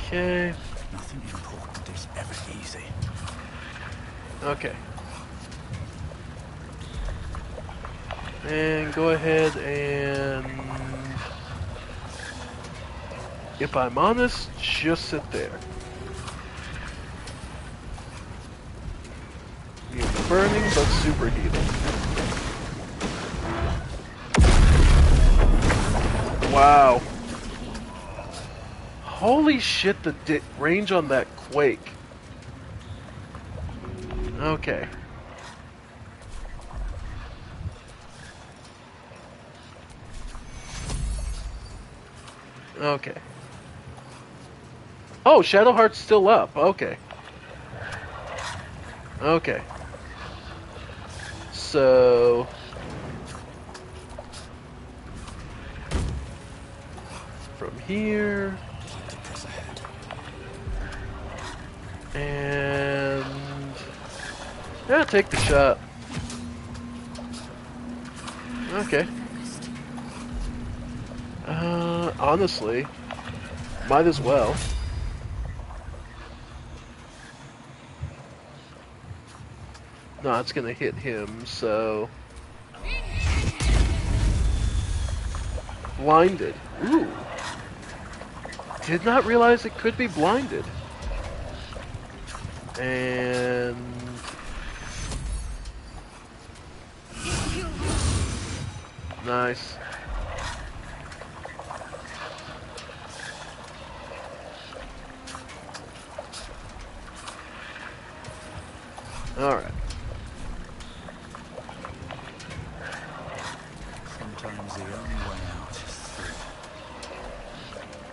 Okay. Nothing important is ever easy. Okay. And go ahead and... If I'm honest, just sit there. You're burning, but superheating. Wow. Holy shit, the range on that quake. Okay. Okay. Oh, Shadowheart's still up. Okay. Okay. So... From here... And... Yeah, take the shot. Okay. Honestly, might as well. No, it's gonna hit him, so... Blinded. Ooh. Did not realize it could be blinded. And... Nice. Alright. Sometimes the only way out is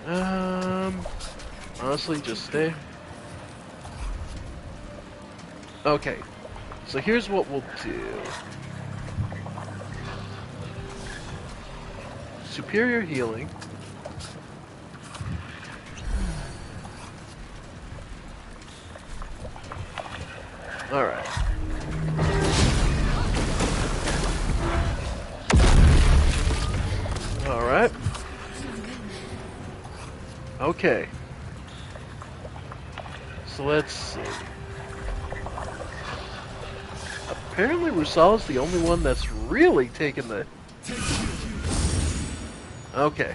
through. Honestly, just stay. Okay. So here's what we'll do. Superior healing. Alright. Alright. Okay. So let's see. Apparently Rusala's the only one that's really taken the... Okay.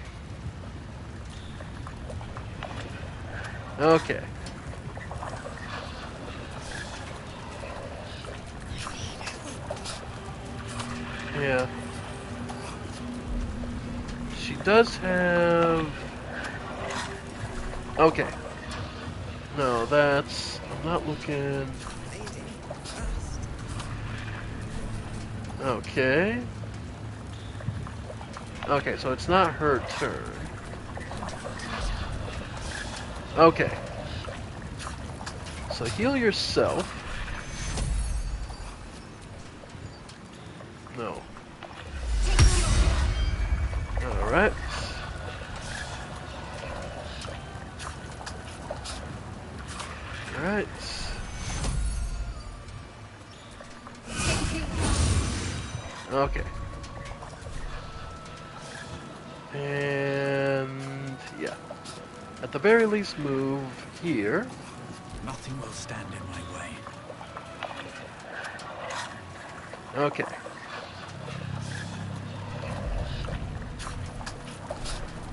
Okay. Yeah. She does have... Okay. No, that's... I'm not looking... Okay. Okay, so it's not her turn. Okay. So heal yourself. No. Alright. Alright. Okay. And yeah. At the very least move here. Nothing will stand in my way. Okay.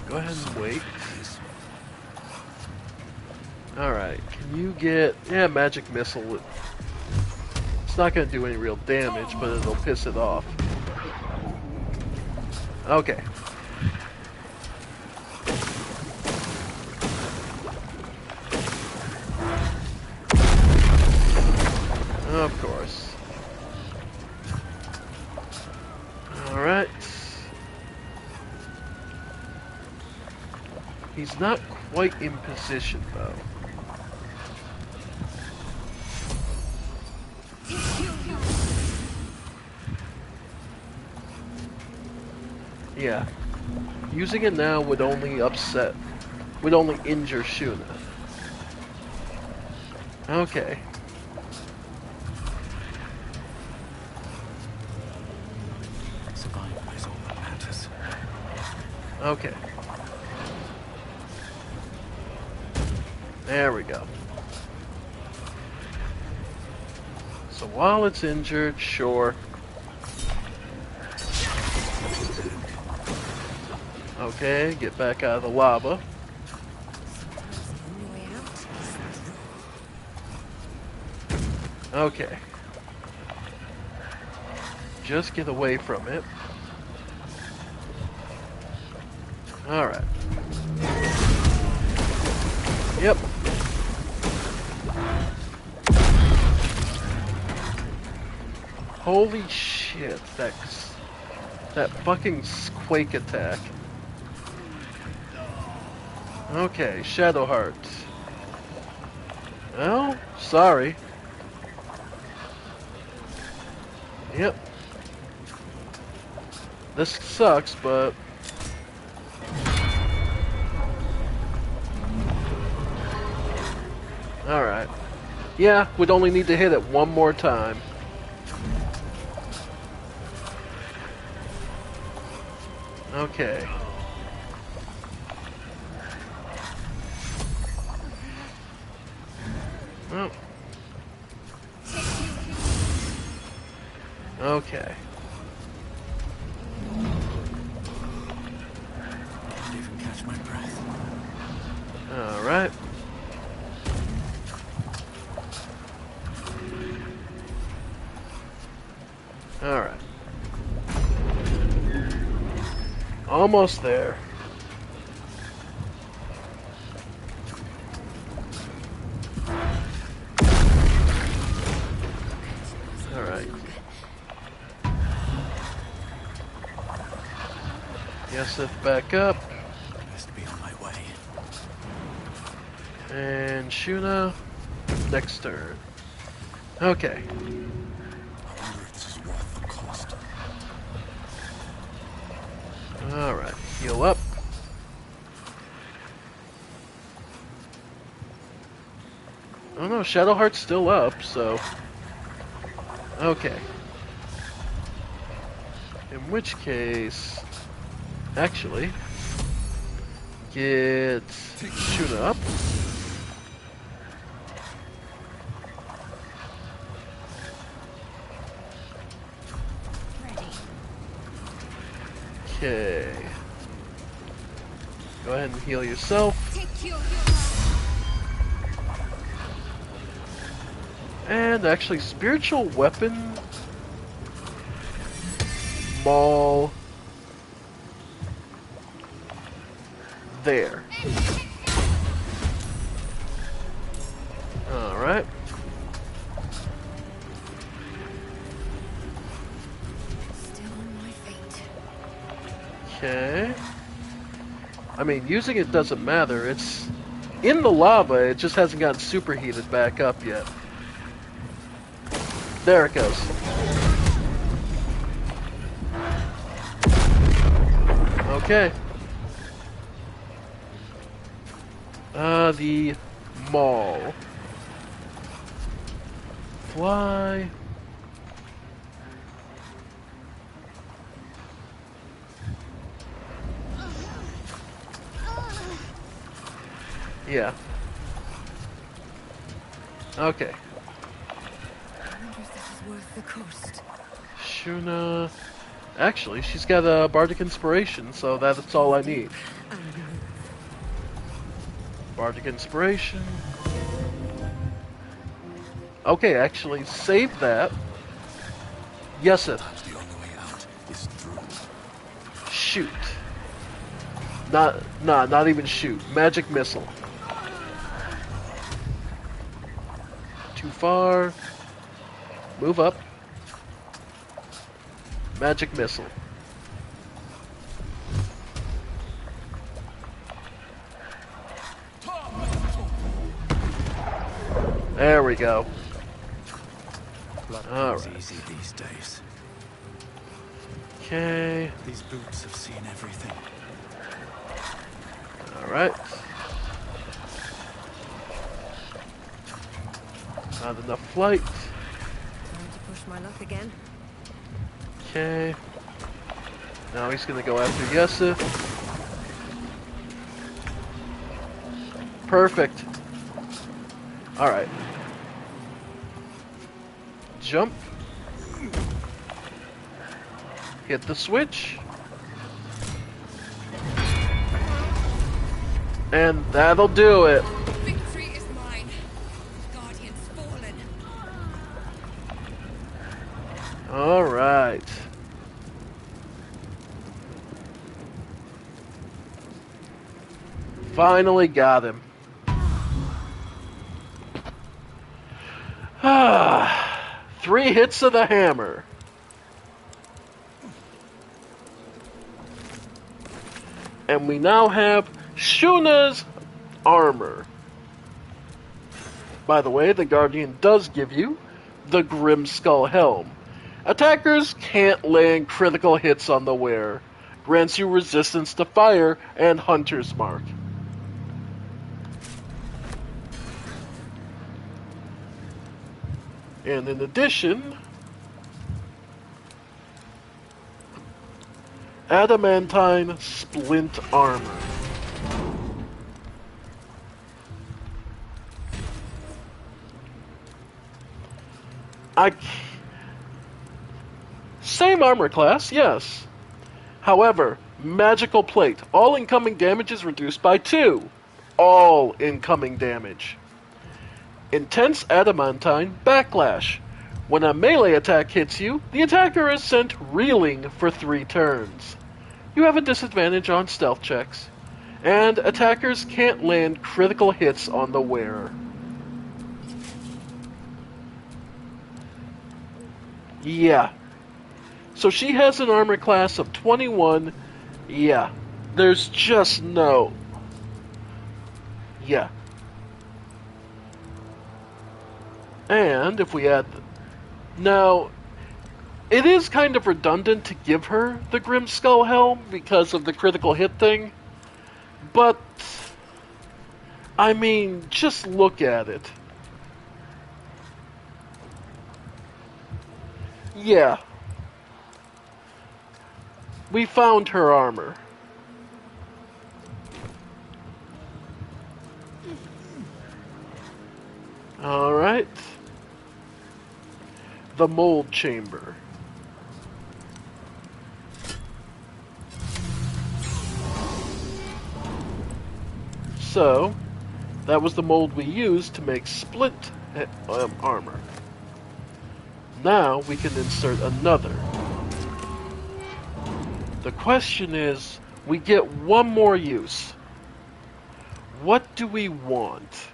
Go ahead and wait. Alright, can you get... Yeah, magic missile. It's not going to do any real damage, but it'll piss it off. Okay. Of course. Alright. He's not quite in position, though. Yeah. Using it now would only upset, would only injure Shuna. Okay. Survival is all that matters. Okay. There we go. So while it's injured, sure. Okay, get back out of the lava. Okay. Just get away from it. Alright. Yep. Holy shit, that fucking quake attack. Okay, Shadowheart. Well, sorry. Yep. This sucks, but... Alright. Yeah, we'd only need to hit it one more time. Okay. Oh. Okay. Can't even catch my breath. Alright. Alright. Almost there. Yesith back up. Best be on my way. And Shuna, next turn. Okay. I wonder if this is worth the cost. Alright, heal up. Oh no, Shadowheart's still up, so... Okay. In which case... Actually... Get... Shuna up. Okay. Go ahead and heal yourself. And actually, spiritual weapon, Maul, there. All right. Still on my feet. Okay. I mean, using it doesn't matter. It's in the lava. It just hasn't gotten superheated back up yet. There it goes. Okay. The Maul. Fly. Yeah. Okay. I wonder if this is worth the cost. Shuna. Actually, she's got a Bardic Inspiration, so that's all I need. Bardic Inspiration. Okay, actually, save that. Yes, it. The only way out is through. Shoot. Not even shoot. Magic Missile. Too far. Move up. Magic Missile. There we go. All right. Easy these days. Okay. These boots have seen everything. All right. Not enough flight. Trying to push my luck again. Okay. Now he's gonna go after Yesif. Perfect. Alright. Jump. Hit the switch. And that'll do it. Victory is mine. Guardians fallen. Alright. Finally got him. Ah, 3 hits of the hammer. And we now have Shuna's armor. By the way, the Guardian does give you the Grim Skull Helm. Attackers can't land critical hits on the wearer. Grants you resistance to fire and Hunter's Mark. And in addition, Adamantine Splint Armor. Same armor class, yes. However, Magical Plate. All incoming damage is reduced by 2. All incoming damage. Intense Adamantine Backlash. When a melee attack hits you, the attacker is sent reeling for 3 turns. You have a disadvantage on stealth checks, and attackers can't land critical hits on the wearer. Yeah. So she has an armor class of 21, Yeah. There's just no... Yeah. And if we add... Now, it is kind of redundant to give her the Grim Skull Helm because of the critical hit thing. But, I mean, just look at it. Yeah. We found her armor. Alright. The mold chamber. So, that was the mold we used to make split armor. Now we can insert another. The question is, we get one more use. What do we want?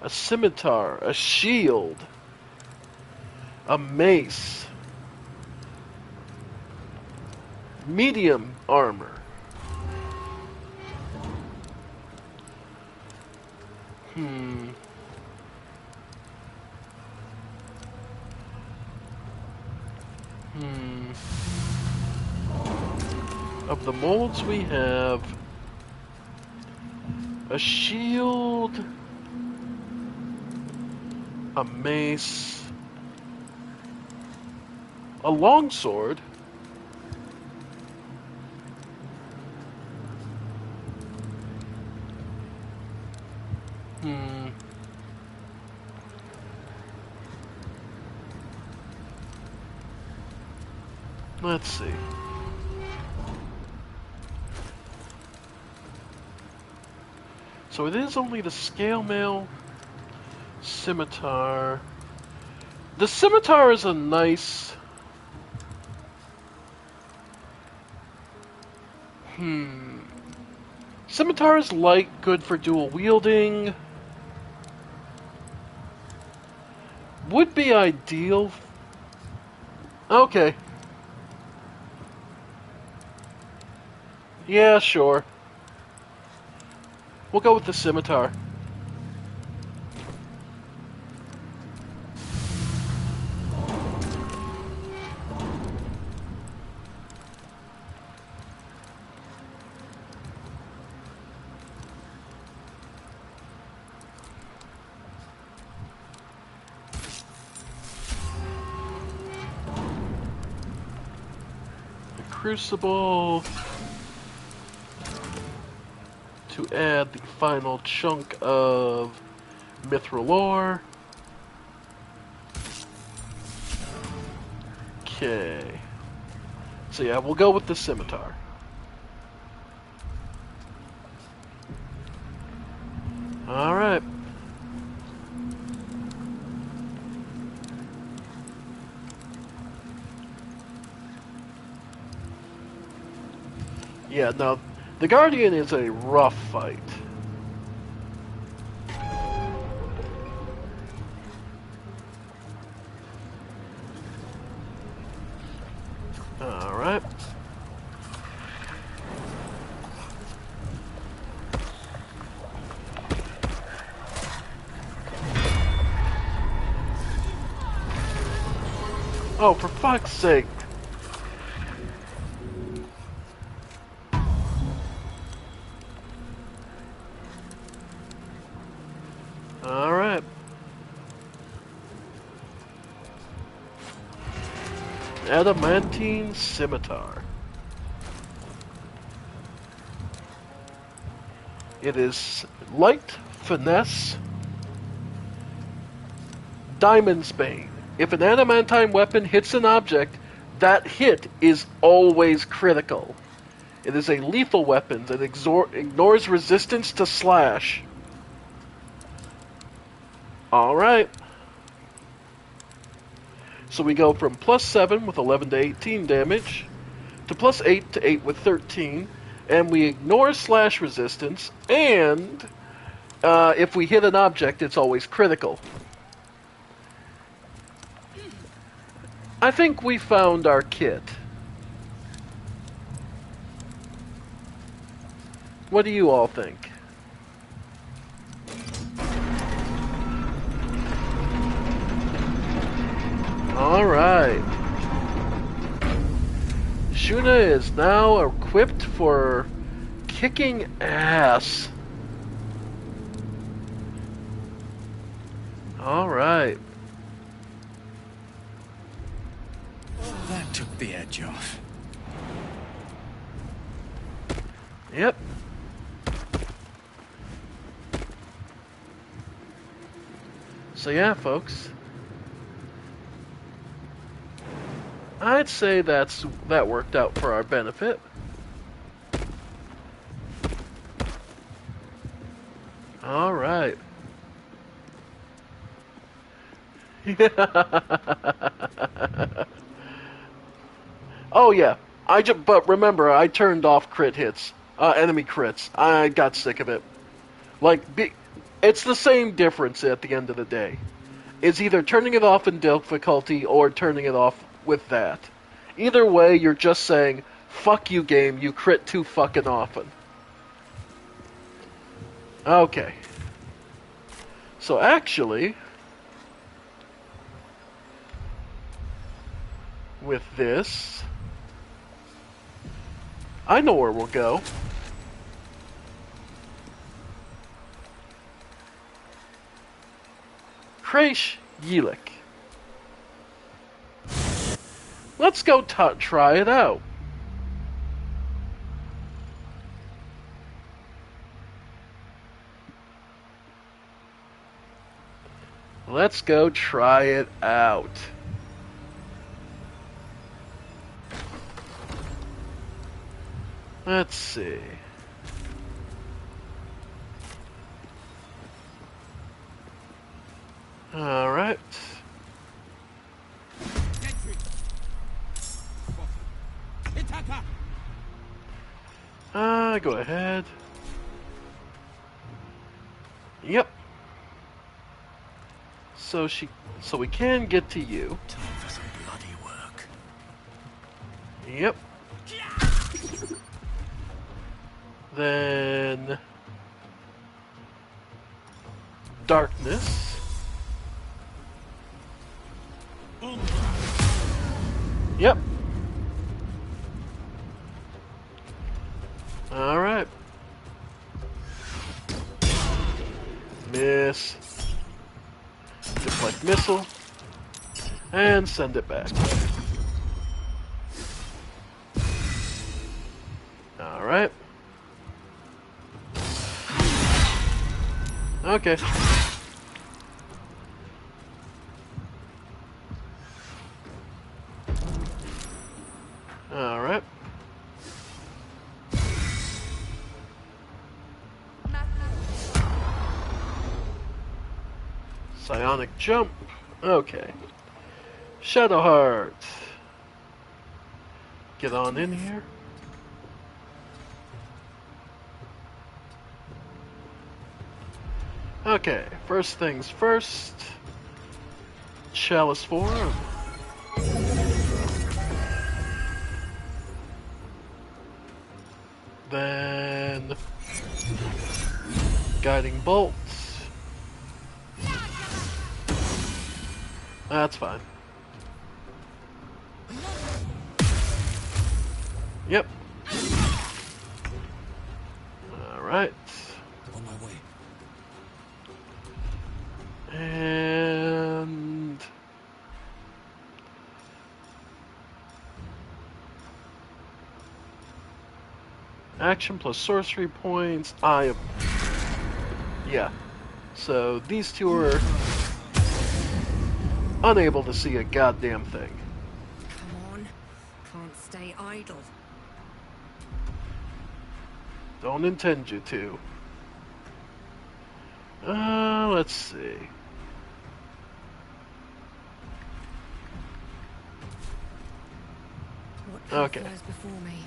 A scimitar, a shield, a mace, medium armor. Of the molds we have, a shield, a mace, a longsword, let's see. So it is only the scale mail, scimitar. The scimitar is a nice... Scimitar is light, good for dual wielding. Would be ideal. Okay. Yeah, sure. We'll go with the scimitar. The crucible to add the final chunk of mithril ore. Okay. So yeah, we'll go with the scimitar. Alright. Yeah, now, the Guardian is a rough fight. Alright. Oh, for fuck's sake. Alright. Adamantine Scimitar. It is light, finesse, Diamond's Bane. If an adamantine weapon hits an object, that hit is always critical. It is a lethal weapon that ignores resistance to slash. Alright. So we go from plus 7 with 11 to 18 damage, to plus 8 to 8 with 13, and we ignore slash resistance, and if we hit an object, it's always critical. I think we found our kit. What do you all think? Alright. Shuna is now equipped for kicking ass. Alright. That took the edge off. Yep. So yeah, folks. I'd say that worked out for our benefit. All right. Oh yeah. But remember, I turned off crit hits, enemy crits. I got sick of it. It's the same difference at the end of the day. It's either turning it off in difficulty or turning it off with that. Either way, you're just saying, fuck you, game, you crit too fucking often. Okay. So actually, with this, I know where we'll go. Crash Yelik. Let's go try it out. Let's go try it out. Let's see. All right. Go ahead. Yep. So we can get to you. Time for some bloody work. Yep. Then darkness. Yep. All right. Miss. Deflect missile. And send it back. All right. Okay. All right. Psionic jump. Okay. Shadowheart. Get on in here. Okay, first things first. Chalice form. Then guiding bolt. That's fine. Yep. Alright. On my way. And action plus sorcery points. Yeah. So these two are unable to see a goddamn thing. Come on. Can't stay idle. Don't intend you to. Let's see. What Okay. lies before me?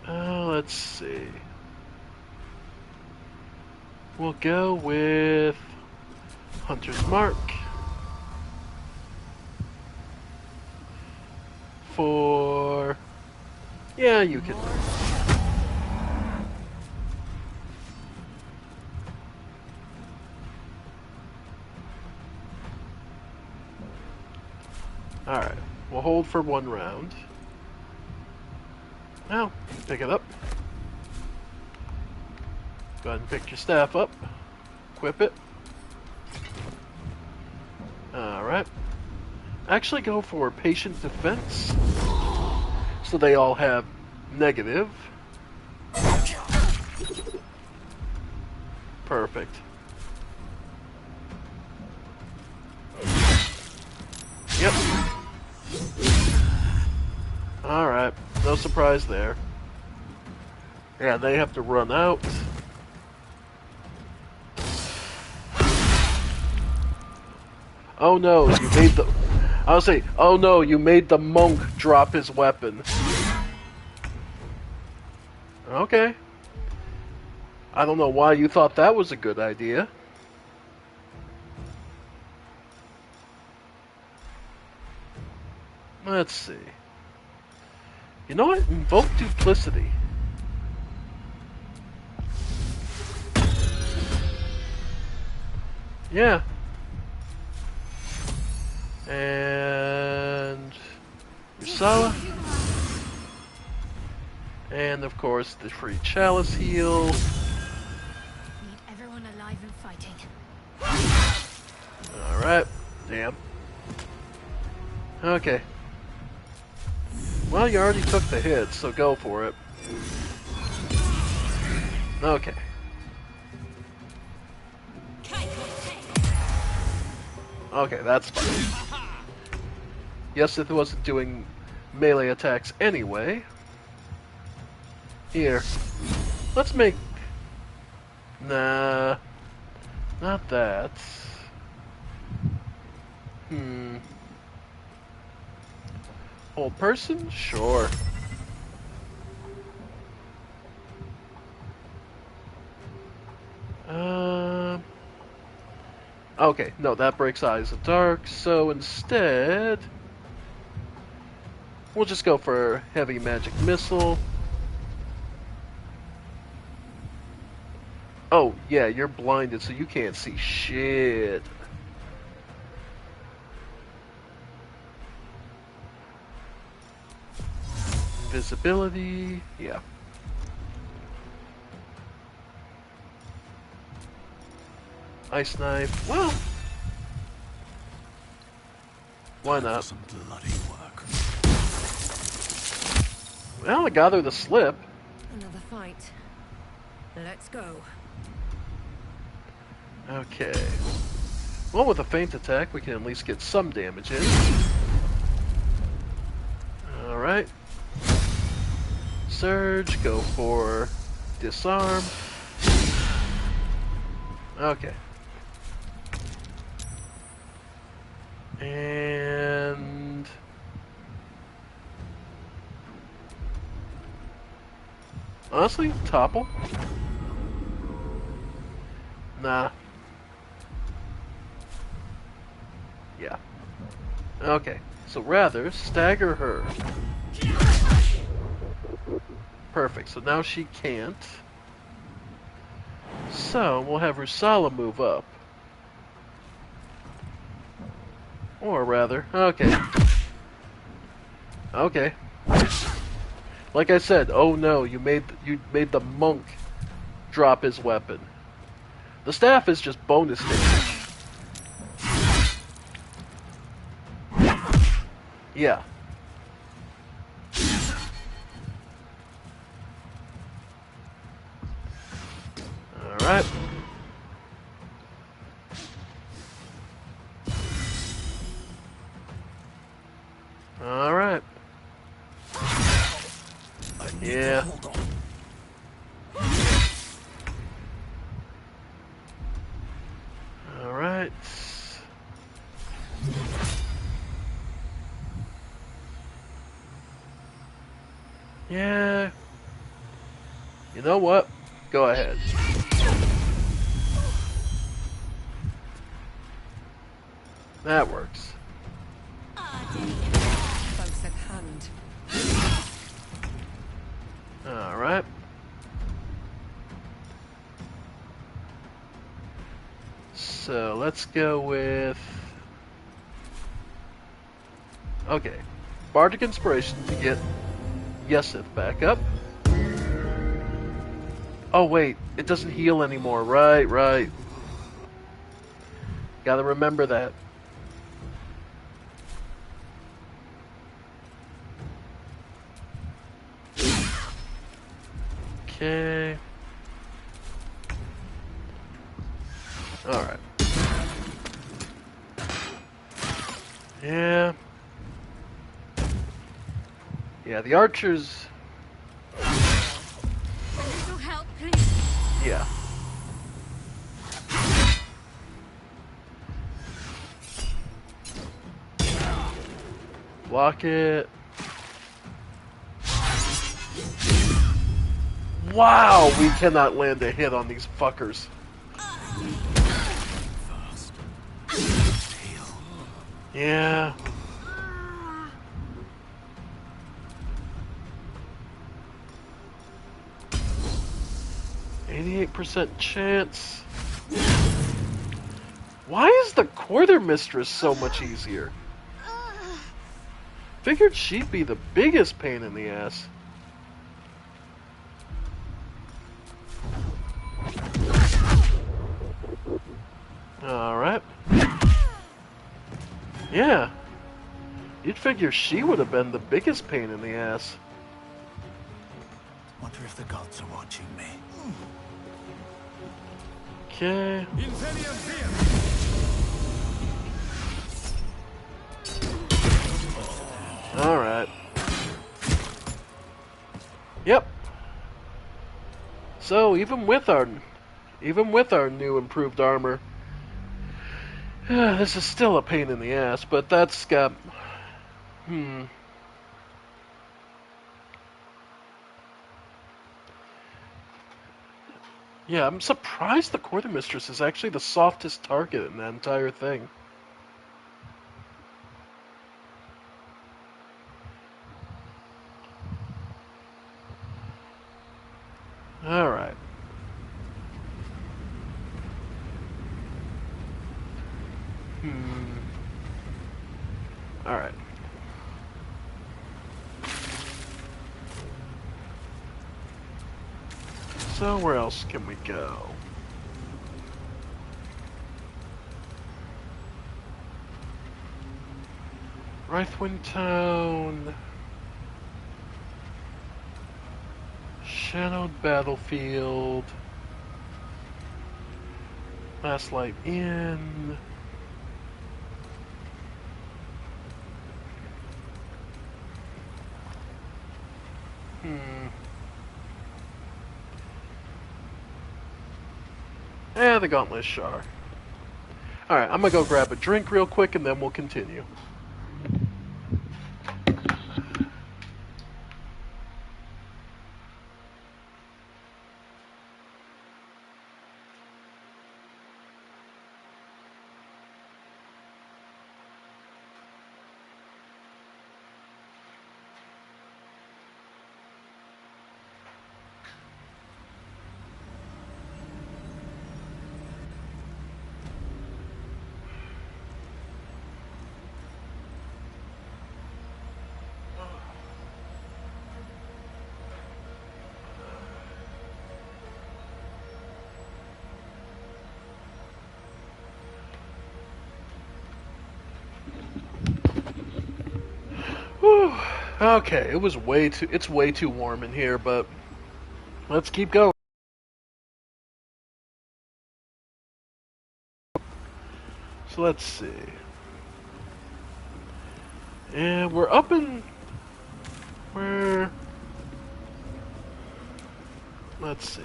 Let's see. We'll go with Hunter's Mark for... Yeah, you can. Alright, we'll hold for 1 round. Now, pick it up. Go ahead and pick your staff up. Equip it. Alright. Actually go for patient defense. So they all have negative. Perfect. Yep. Alright. No surprise there. Yeah, they have to run out. Oh no, you made the... I was saying, oh no, you made the monk drop his weapon. Okay. I don't know why you thought that was a good idea. Let's see. You know what? Invoke duplicity. Yeah. And Ursala. And of course the free chalice heal. Need everyone alive and fighting. Alright. Damn. Okay. Well, you already took the hit, so go for it. Okay. Okay, that's fine. Yes, it wasn't doing melee attacks anyway. Here. Let's make... Nah. Not that. Old person? Sure. Okay, no, that breaks Eyes of Dark, so instead... We'll just go for Heavy Magic Missile. Oh, yeah, you're blinded, so you can't see shit. Invisibility, yeah. Ice Knife, well... Why not? Some bloody work. Well, I got her the slip. Another fight. Let's go. Okay. Well, with a feint attack, we can at least get some damage in. Alright. Surge, go for disarm. Okay. And... honestly, topple? Nah. Yeah. Okay. So rather, stagger her. Perfect. So now she can't. So, we'll have Rusala move up. Or rather, okay. Okay. Like I said, oh no, you made the monk drop his weapon. The staff is just bonus damage. Yeah. Alright. Alright. Yeah. Hold on. Alright. Yeah. You know what? Go ahead. That works. Close at hand. Alright. So let's go with... Okay. Bardic Inspiration to get Yesith back up. Oh wait, it doesn't heal anymore. Right. Gotta remember that. Okay. Alright. Yeah. Yeah, the archers... A little help, please. Yeah. Block it. Wow, we cannot land a hit on these fuckers. Fast. Yeah. %chance. Why is the Quarter Mistress so much easier? Figured she'd be the biggest pain in the ass. Alright. Yeah. You'd figure she would have been the biggest pain in the ass. Wonder if the gods are watching me. Okay. Alright. Yep. So even with our new improved armor, this is still a pain in the ass, but that's got Yeah, I'm surprised the Quartermistress is actually the softest target in that entire thing. Alright. Alright. So where else can we go? Wraithwind Town. Shadowed Battlefield. Last Light Inn. The Gauntlet Shar. Alright, I'm gonna go grab a drink real quick and then we'll continue. Whew. Okay, it's way too warm in here, but let's keep going. So let's see. And we're up in where? Let's see.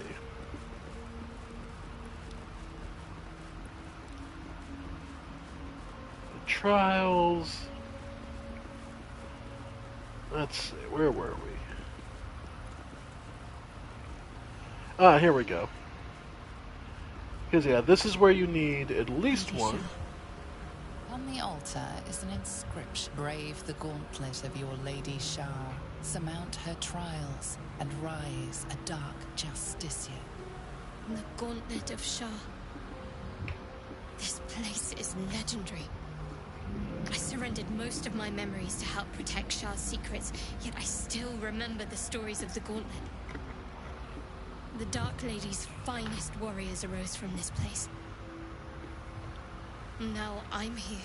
The trials. Let's see, where were we? Ah, here we go. Because, yeah, this is where you need at least one. On the altar is an inscription. Brave the gauntlet of your Lady Shar, surmount her trials, and rise a dark justiciar. The Gauntlet of Shah. This place is legendary. I surrendered most of my memories to help protect Shah's secrets, yet I still remember the stories of the Gauntlet. The Dark Lady's finest warriors arose from this place. Now I'm here.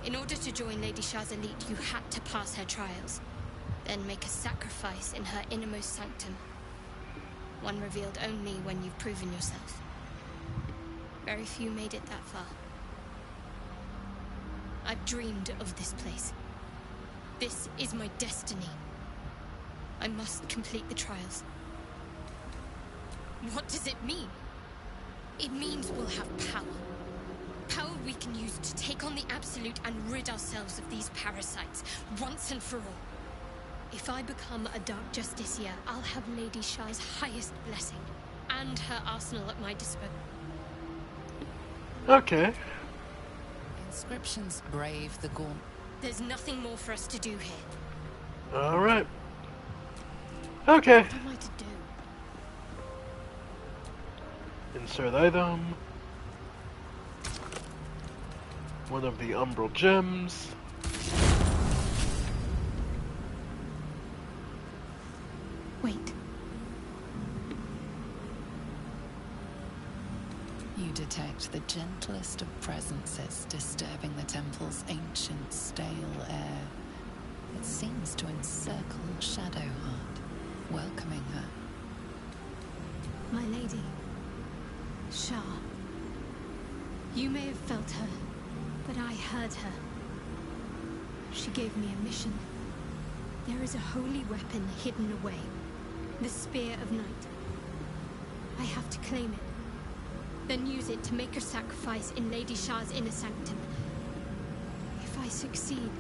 In order to join Lady Shah's elite, you had to pass her trials, then make a sacrifice in her innermost sanctum. One revealed only when you've proven yourself. Very few made it that far. I've dreamed of this place. This is my destiny. I must complete the trials. What does it mean? It means we'll have power. Power we can use to take on the Absolute and rid ourselves of these parasites, once and for all. If I become a Dark Justiciar, I'll have Lady Shah's highest blessing, and her arsenal at my disposal. Okay. Inscriptions brave the gaunt. There's nothing more for us to do here. Alright. Okay. What am I to do? Insert item. One of the umbral gems. Wait. You detect the gentlest of presences disturbing the temple's ancient, stale air. It seems to encircle Shadowheart, welcoming her. My lady. Shah. You may have felt her, but I heard her. She gave me a mission. There is a holy weapon hidden away. The Spear of Night. I have to claim it. Then use it to make her sacrifice in Lady Shah's inner sanctum. If I succeed,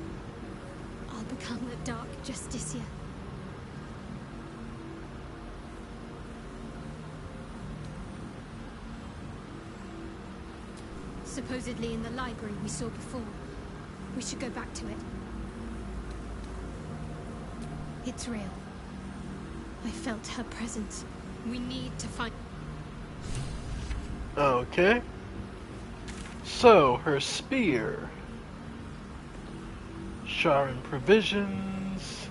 I'll become a Dark Justiciar. Supposedly in the library we saw before. We should go back to it. It's real. I felt her presence. We need to find... Okay. So, her spear. Sharon provisions.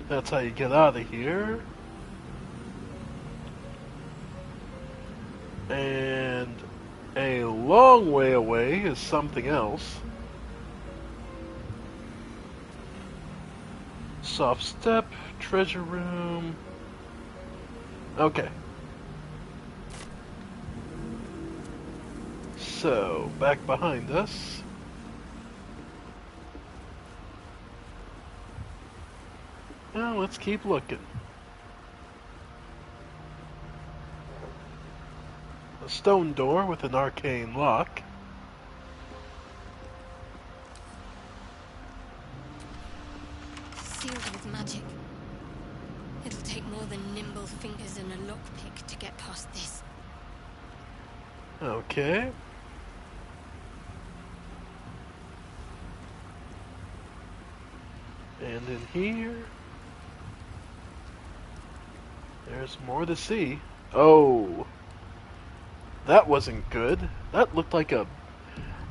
That's how you get out of here. And a long way away is something else. Soft step, treasure room. Okay. So, back behind us. Now let's keep looking. A stone door with an arcane lock. Sealed with magic. It'll take more than nimble fingers and a lockpick to get past this. Okay. And in here, there's more to see. Oh, that wasn't good. That looked like a...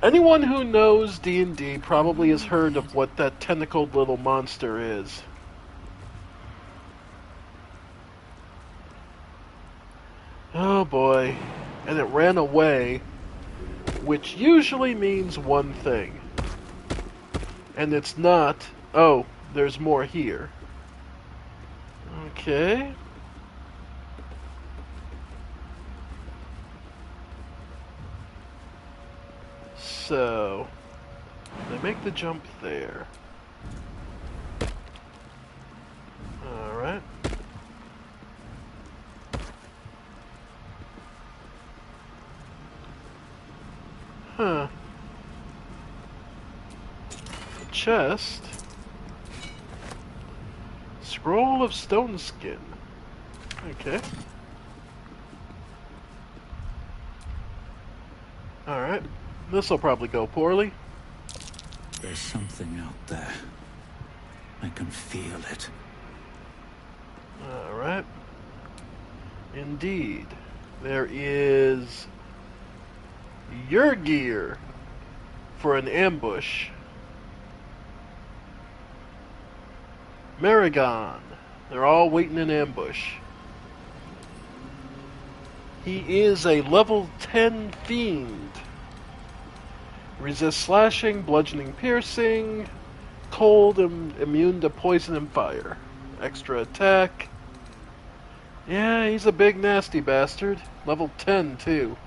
Anyone who knows D&D probably has heard of what that tentacled little monster is. Oh boy. And it ran away, which usually means one thing. And it's not... Oh, there's more here. Okay. So, they make the jump there. Alright. Huh. A chest. Scroll of stone skin. Okay. Alright. This'll probably go poorly. There's something out there. I can feel it. Alright. Indeed. There is your gear for an ambush. Maragon. They're all waiting in ambush. He is a level 10 fiend. Resist slashing, bludgeoning, piercing, cold, and immune to poison and fire. Extra attack. Yeah, he's a big nasty bastard. Level 10 too.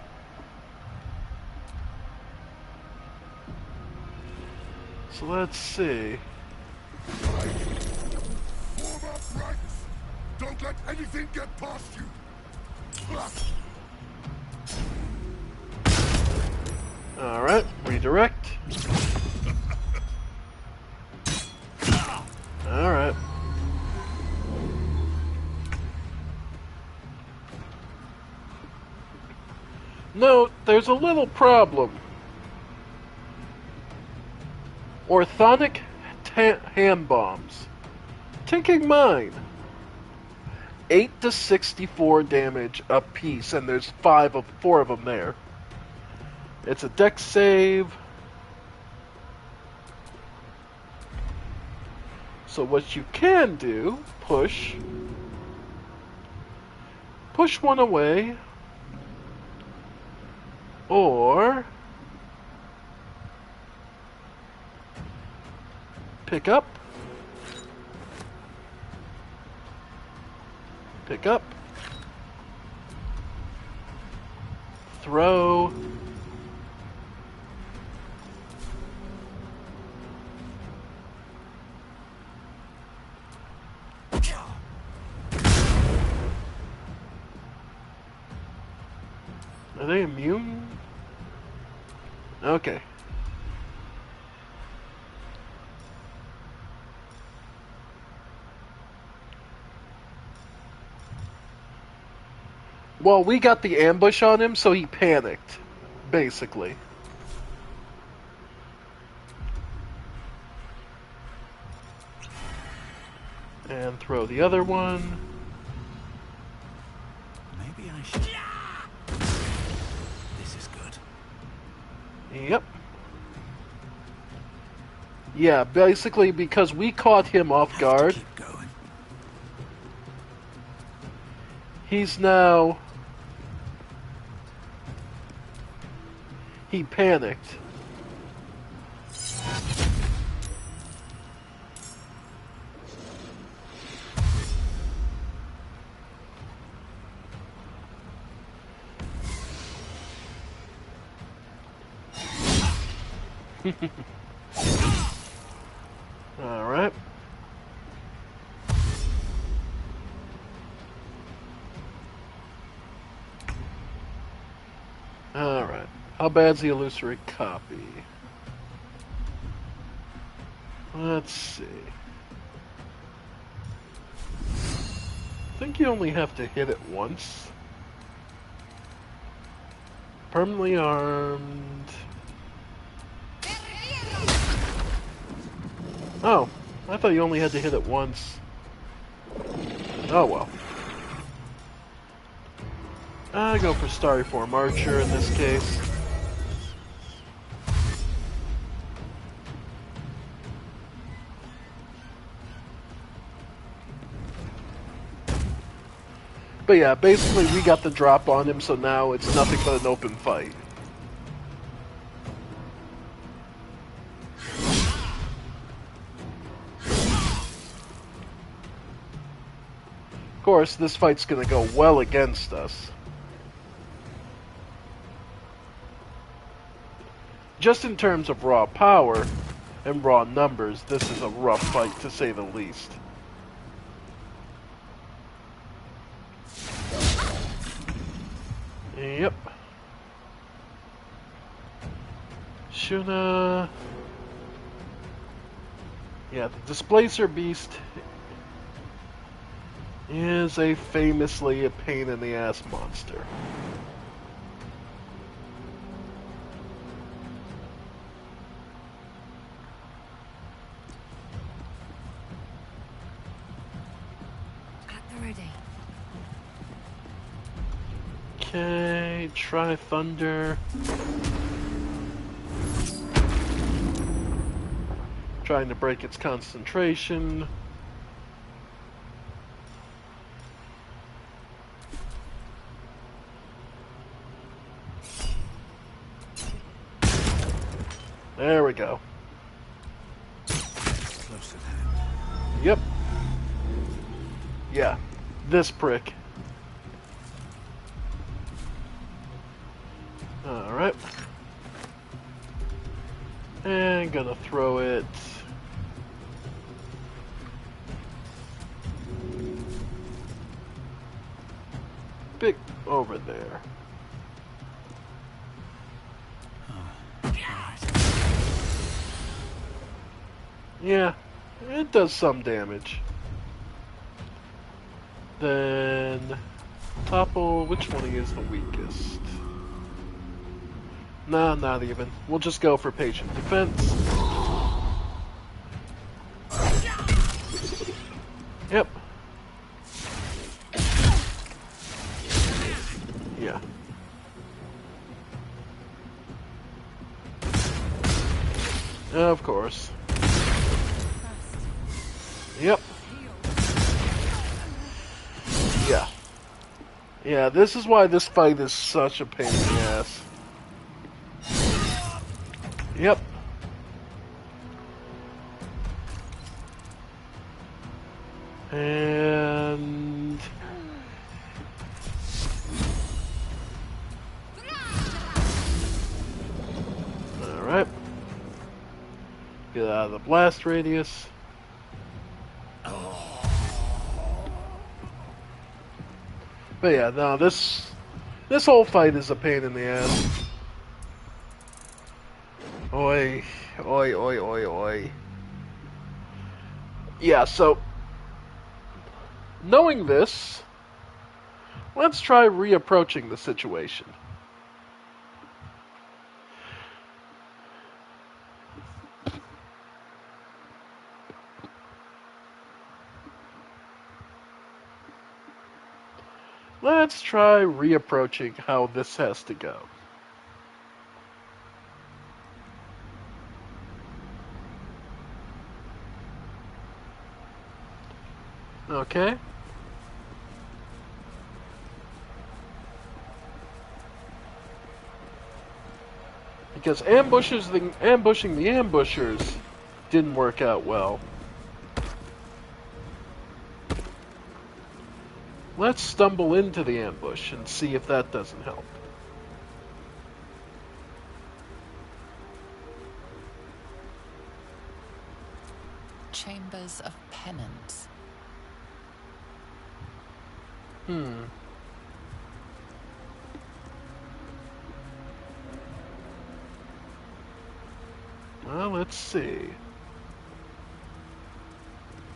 So let's see. Form up ranks! Don't let anything get past you! Alright, redirect. Alright. Note, there's a little problem. Orthonic hand bombs. Taking mine. 8 to 64 damage a piece, and there's 4 of them there. It's a dex save. So what you can do, push one away, or pick up, throw, are they immune? Okay. Well, we got the ambush on him, so he panicked, basically. And throw the other one. Maybe I should... This is good. Yep. Yeah, basically because we caught him off guard. Keep going. He's now... He panicked. Alright. Alright. How bad's the illusory copy? Let's see. I think you only have to hit it once. Permanently armed. Oh, I thought you only had to hit it once. Oh well. I go for Starryform Archer in this case. But yeah, basically we got the drop on him, so now it's nothing but an open fight. Of course, this fight's gonna go well against us. Just in terms of raw power and raw numbers, this is a rough fight to say the least. Yep. Shuna. Yeah, the Displacer Beast is a famously a pain in the ass monster. ready. Okay, try thunder. Trying to break its concentration. There we go. Close at hand. Yep. Yeah, this prick. Alright. And gonna throw it. Big over there. Yeah, it does some damage. Then topple, which one is the weakest? Nah, not even. We'll just go for patient defense. Yep. Yeah. Of course. Yep. Yeah. Yeah, this is why this fight is such a pain in the ass. Yep. And... Alright. Get out of the blast radius. But yeah, no, this whole fight is a pain in the ass. Oi, oi, oi, oi, oi. Yeah, so knowing this, let's try reapproaching the situation. Let's try reapproaching how this has to go. Okay. Because ambushing the ambushers didn't work out well. Let's stumble into the ambush and see if that doesn't help. Chambers of Penance. Well, let's see.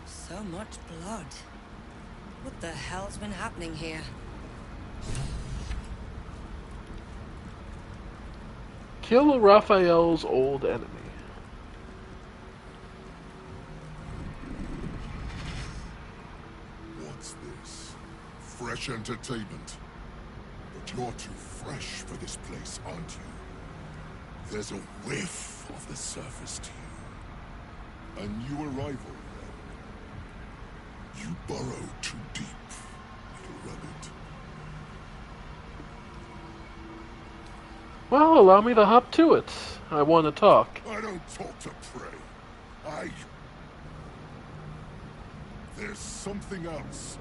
So much blood. What the hell's been happening here? Kill Raphael's old enemy. What's this? Fresh entertainment? But you're too fresh for this place, aren't you? There's a whiff of the surface to you. A new arrival, then. You burrow too deep, little rabbit. Well, allow me to hop to it. I want to talk. I don't talk to prey. There's something else,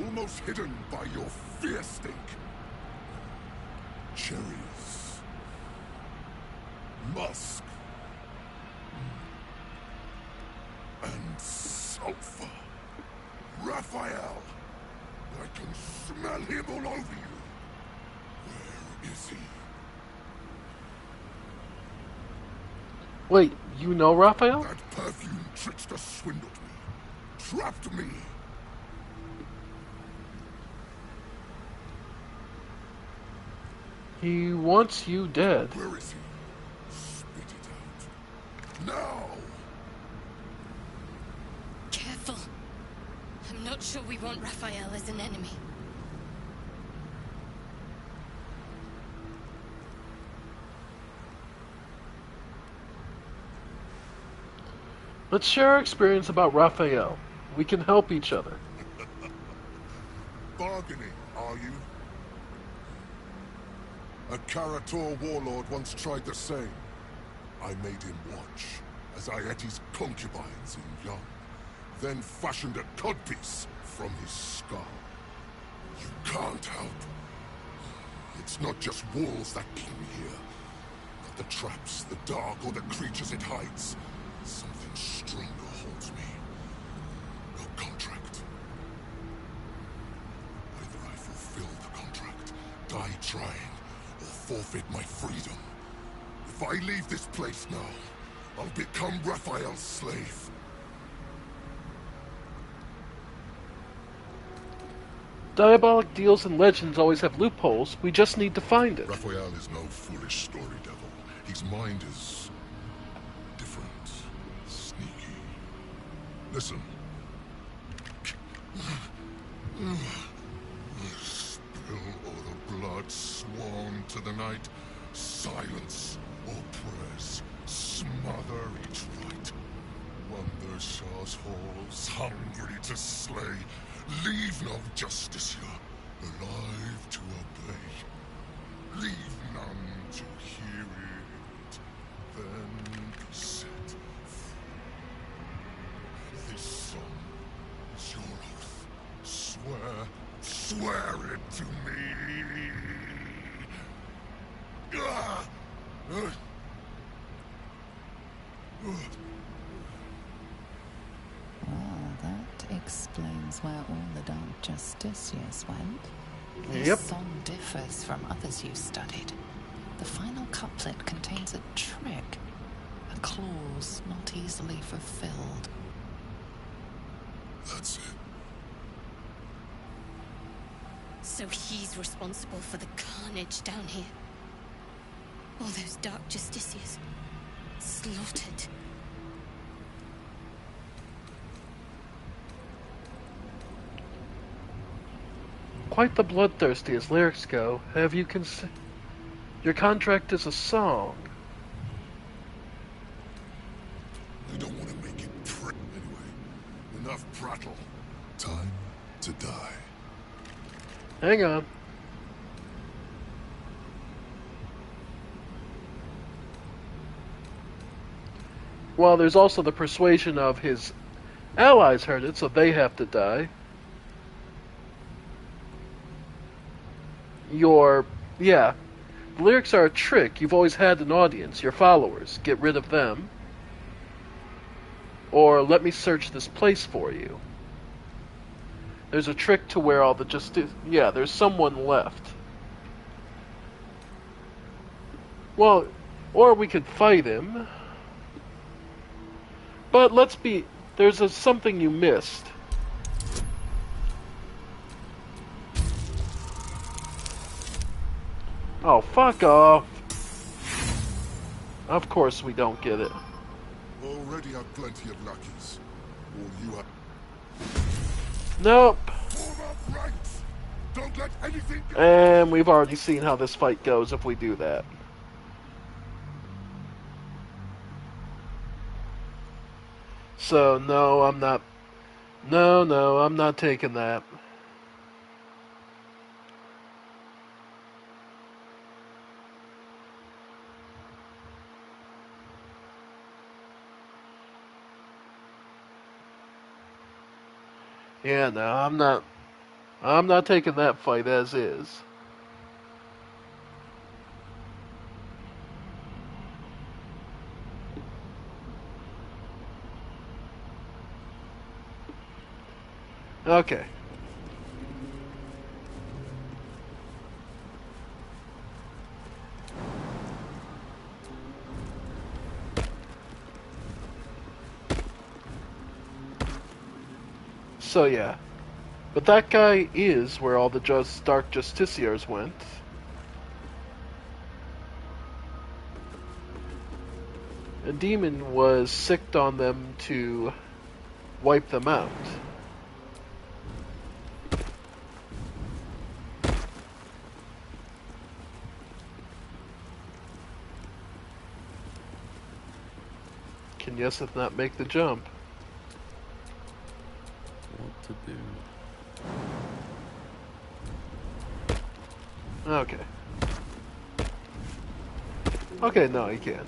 almost hidden by your fear stink. Cherries. Musk. And sulfur. Raphael! I can smell him all over you. Where is he? Wait, you know Raphael? That perfume trickster swindled me. Trapped me. He wants you dead. Where is he? Spit it out. Now! Careful. not sure we want Raphael as an enemy. Let's share our experience about Raphael. We can help each other. Bargaining, are you? A Karator warlord once tried the same. I made him watch as I ate his concubines in young, then fashioned a codpiece from his skull. You can't help. It's not just walls that keep me here. Not the traps, the dark, or the creatures it hides. Something stronger holds me. A contract. Either I fulfill the contract, die trying, or forfeit my freedom. If I leave this place now, I'll become Raphael's slave. Diabolic deals and legends always have loopholes. We just need to find it. Raphael is no foolish story devil. His mind is different, sneaky. Listen. Spill all the blood sworn to the night. Silence all prayers. Smother each right. Wander Shah's halls, hungry to slay. Leave no justice here, alive to obey. Leave none to hear it, then be set free. This song is your oath. Swear it to me. Ah! Well, that explains where all the Dark Justiciars went. Yep. This song differs from others you studied. The final couplet contains a trick, a clause not easily fulfilled. That's it. So he's responsible for the carnage down here. All those Dark Justiciars slaughtered. Quite the bloodthirsty as lyrics go. Have you Your contract is a song. I don't want to make it anyway. Enough prattle. Time to die. Hang on. Well, there's also the persuasion of his allies heard it, so they have to die. The lyrics are a trick. You've always had an audience, your followers. Get rid of them. Or let me search this place for you. There's a trick to where all the there's someone left. Well, or we could fight him. But there's something you missed. Oh, fuck off. Of course we don't get it. Already have plenty of lackeys. All you have. Nope. Form up ranks. Don't let anything get... And we've already seen how this fight goes if we do that. So, no, I'm not... No, I'm not taking that. Yeah, no, I'm not taking that fight as is. Okay. So yeah. But that guy is where all the Dark Justiciars went. A demon was sicked on them to wipe them out. Can Yeseth not make the jump? What to do? Okay. Okay, no, he can't.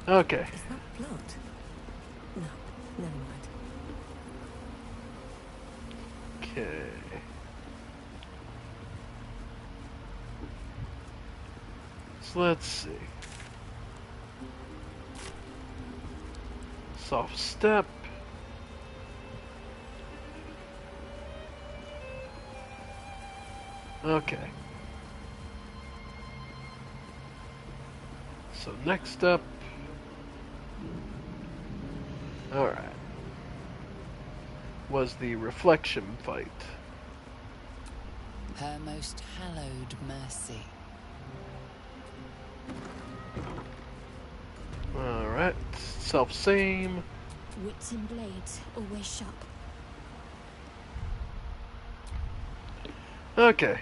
Okay. Is that blood? No, never mind. Okay. So let's see. Soft step. Okay. So next up. Alright. Was the reflection fight. Her most hallowed mercy. Alright. Self-same. Wits and blades, always sharp. Okay.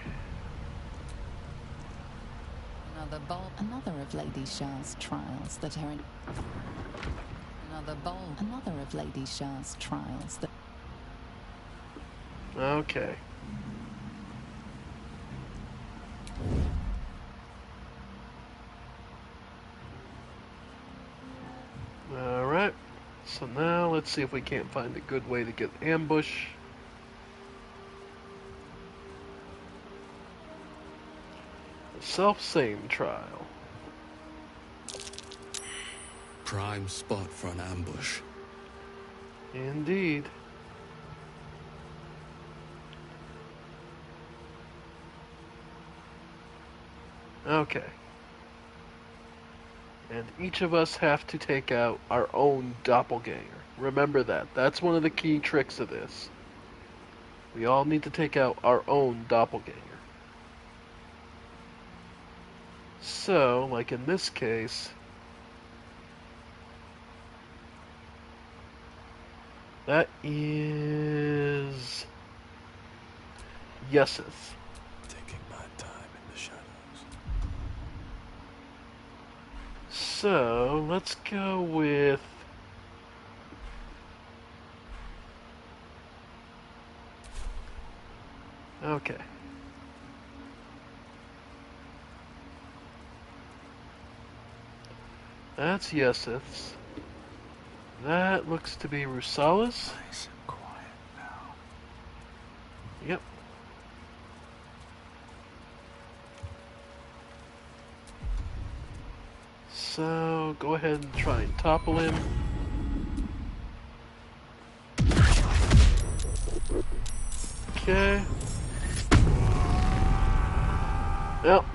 Another of Lady Shah's trials that are in... Another of Lady Shah's trials that... Okay. Alright. So now let's see if we can't find a good way to get ambush. Self-same trial. Prime spot for an ambush. Indeed. Okay. And each of us have to take out our own doppelganger. Remember that. That's one of the key tricks of this. We all need to take out our own doppelganger. So, like in this case, that is Yeseth. Taking my time in the shadows. So, let's go with... Okay. That's Yeseth's. That looks to be Rusala's. Nice and quiet now. Yep. So, go ahead and try and topple him. Okay. Yep.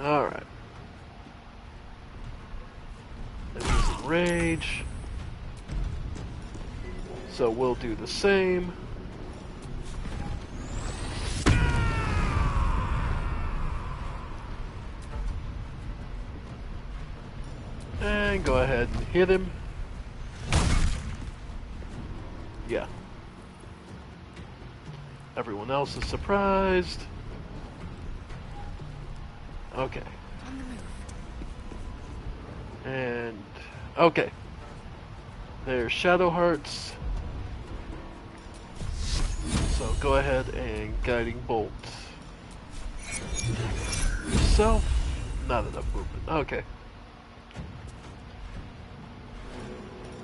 Alright. And he's in rage. So we'll do the same. And go ahead and hit him. Yeah. Everyone else is surprised. Okay. And okay. There's Shadow Hearts. So go ahead and Guiding Bolt. Self. Not enough movement. Okay.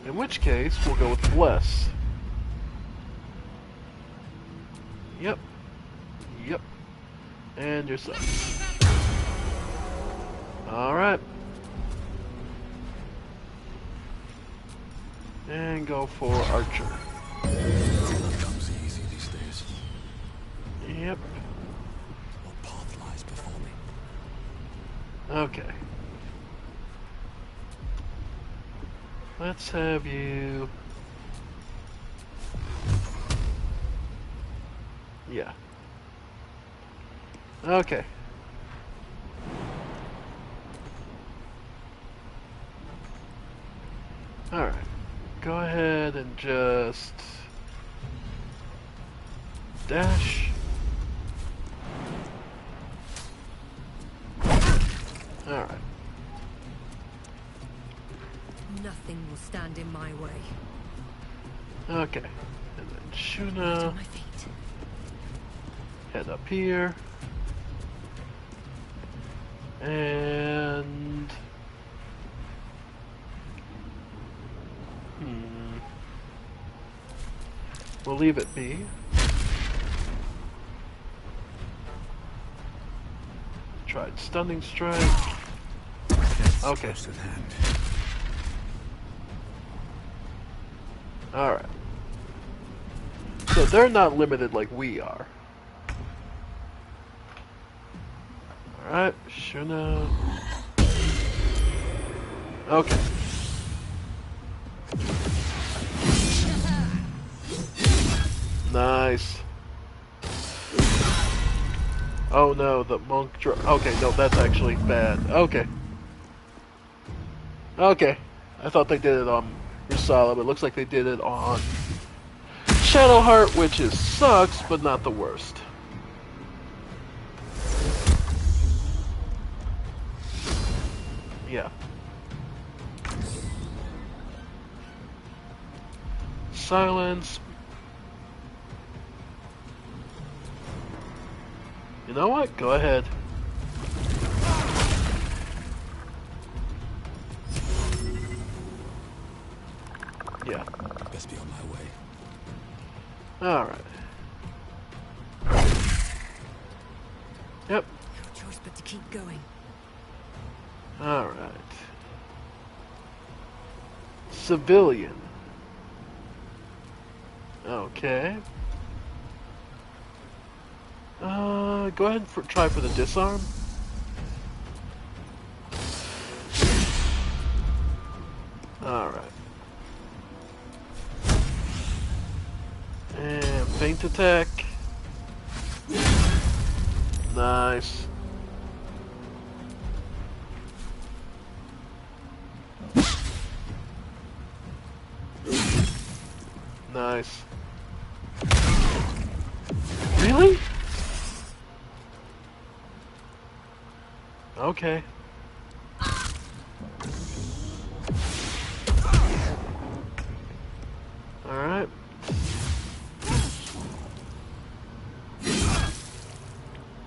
In which case, we'll go with Bless. Yep. Yep. And yourself. Alright. And go for Archer. Comes easy these days. Yep. What path lies before me? Okay. Let's have you... Yeah. Okay. Alright. Go ahead and just... dash. Okay. And then Right Shuna, on my feet. head up here. And... We'll leave it be. Tried stunning strike. Okay. Close at hand. Alright. So they're not limited like we are. Alright, Shuna. Okay. Nice. Oh no, the monk okay, no, that's actually bad. Okay. Okay. I thought they did it on Rusala, but it looks like they did it on Shadowheart, which is sucks, but not the worst. Yeah. Silence. You know what? Go ahead. Yeah. Best be on my way. Alright. Yep. No choice but to keep going. Alright. Civilian. Okay. Go ahead and try for the disarm. Alright. And feint attack. Nice. Nice. Really? Okay. Alright.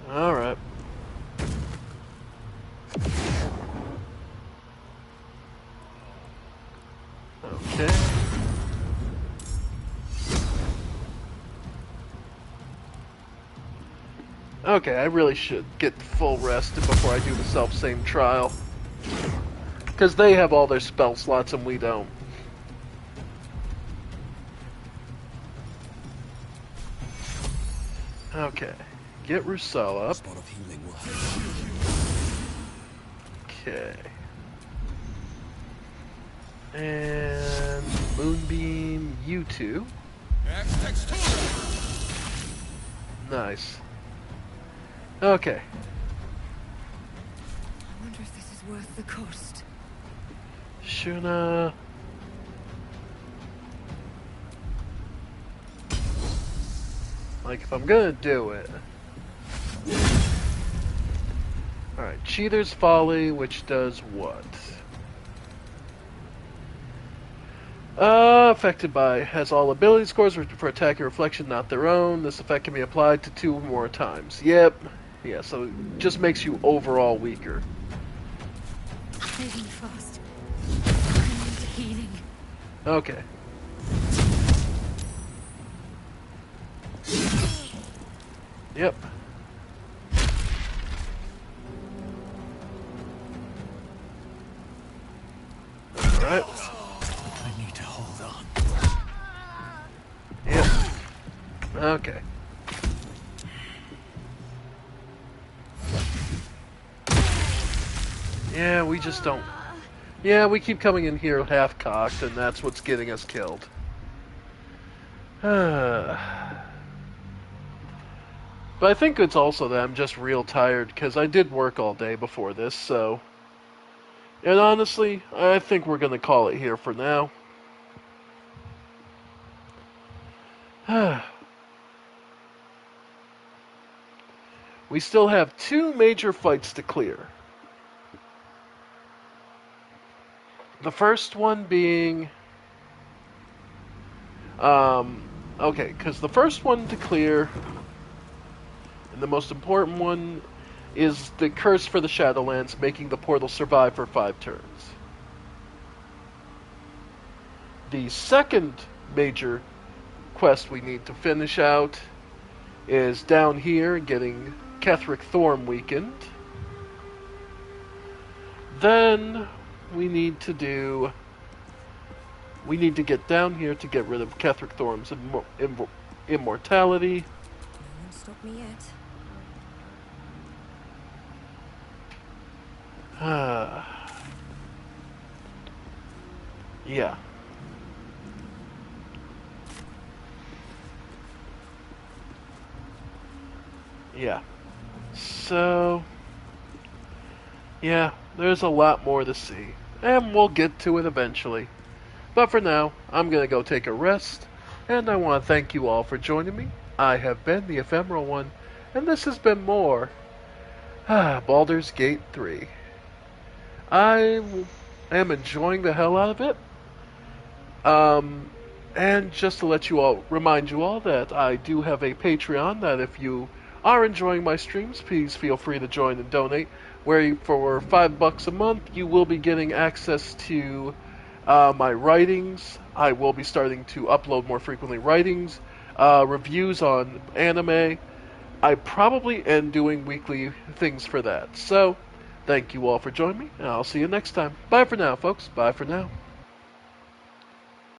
Alright. Okay. Okay, I really should get full rest before I do the self-same trial. Because they have all their spell slots and we don't. Okay. Get Rusala up. Spot of healing will help. Okay. And Moonbeam, you two. Nice. Okay. I wonder if this is worth the cost. Shuna. Like, if I'm gonna do it. Alright, Cheater's Folly, which does what? Affected by, has all ability scores for attack and reflection, not their own. This effect can be applied to 2 more times. Yep. Yeah, so it just makes you overall weaker. Moving fast. I need healing. Okay. Yep. Alright. I need to hold on. Yep. Okay. Yeah, we just don't... Yeah, we keep coming in here half-cocked, and that's what's getting us killed. But I think it's also that I'm just real tired, because I did work all day before this, so... And honestly, I think we're going to call it here for now. We still have 2 major fights to clear. The first one being... Okay, because the first one to clear, and the most important one, is the curse for the Shadowlands, making the portal survive for 5 turns. The second major quest we need to finish out is down here, getting Ketheric Thorm weakened. Then we need to get down here to get rid of Ketheric Thorm's immortality. No one stopped me yet. Yeah. Yeah. So, yeah, there's a lot more to see. And we'll get to it eventually. But for now, I'm going to go take a rest. And I want to thank you all for joining me. I have been the Ephemeral One. And this has been more Baldur's Gate 3. I am enjoying the hell out of it. And just to let you all, remind you all that I do have a Patreon that if you are enjoying my streams, please feel free to join and donate. Where for $5 a month, you will be getting access to my writings. I will be starting to upload more frequently writings, reviews on anime. I probably am doing weekly things for that. So, thank you all for joining me, and I'll see you next time. Bye for now, folks. Bye for now.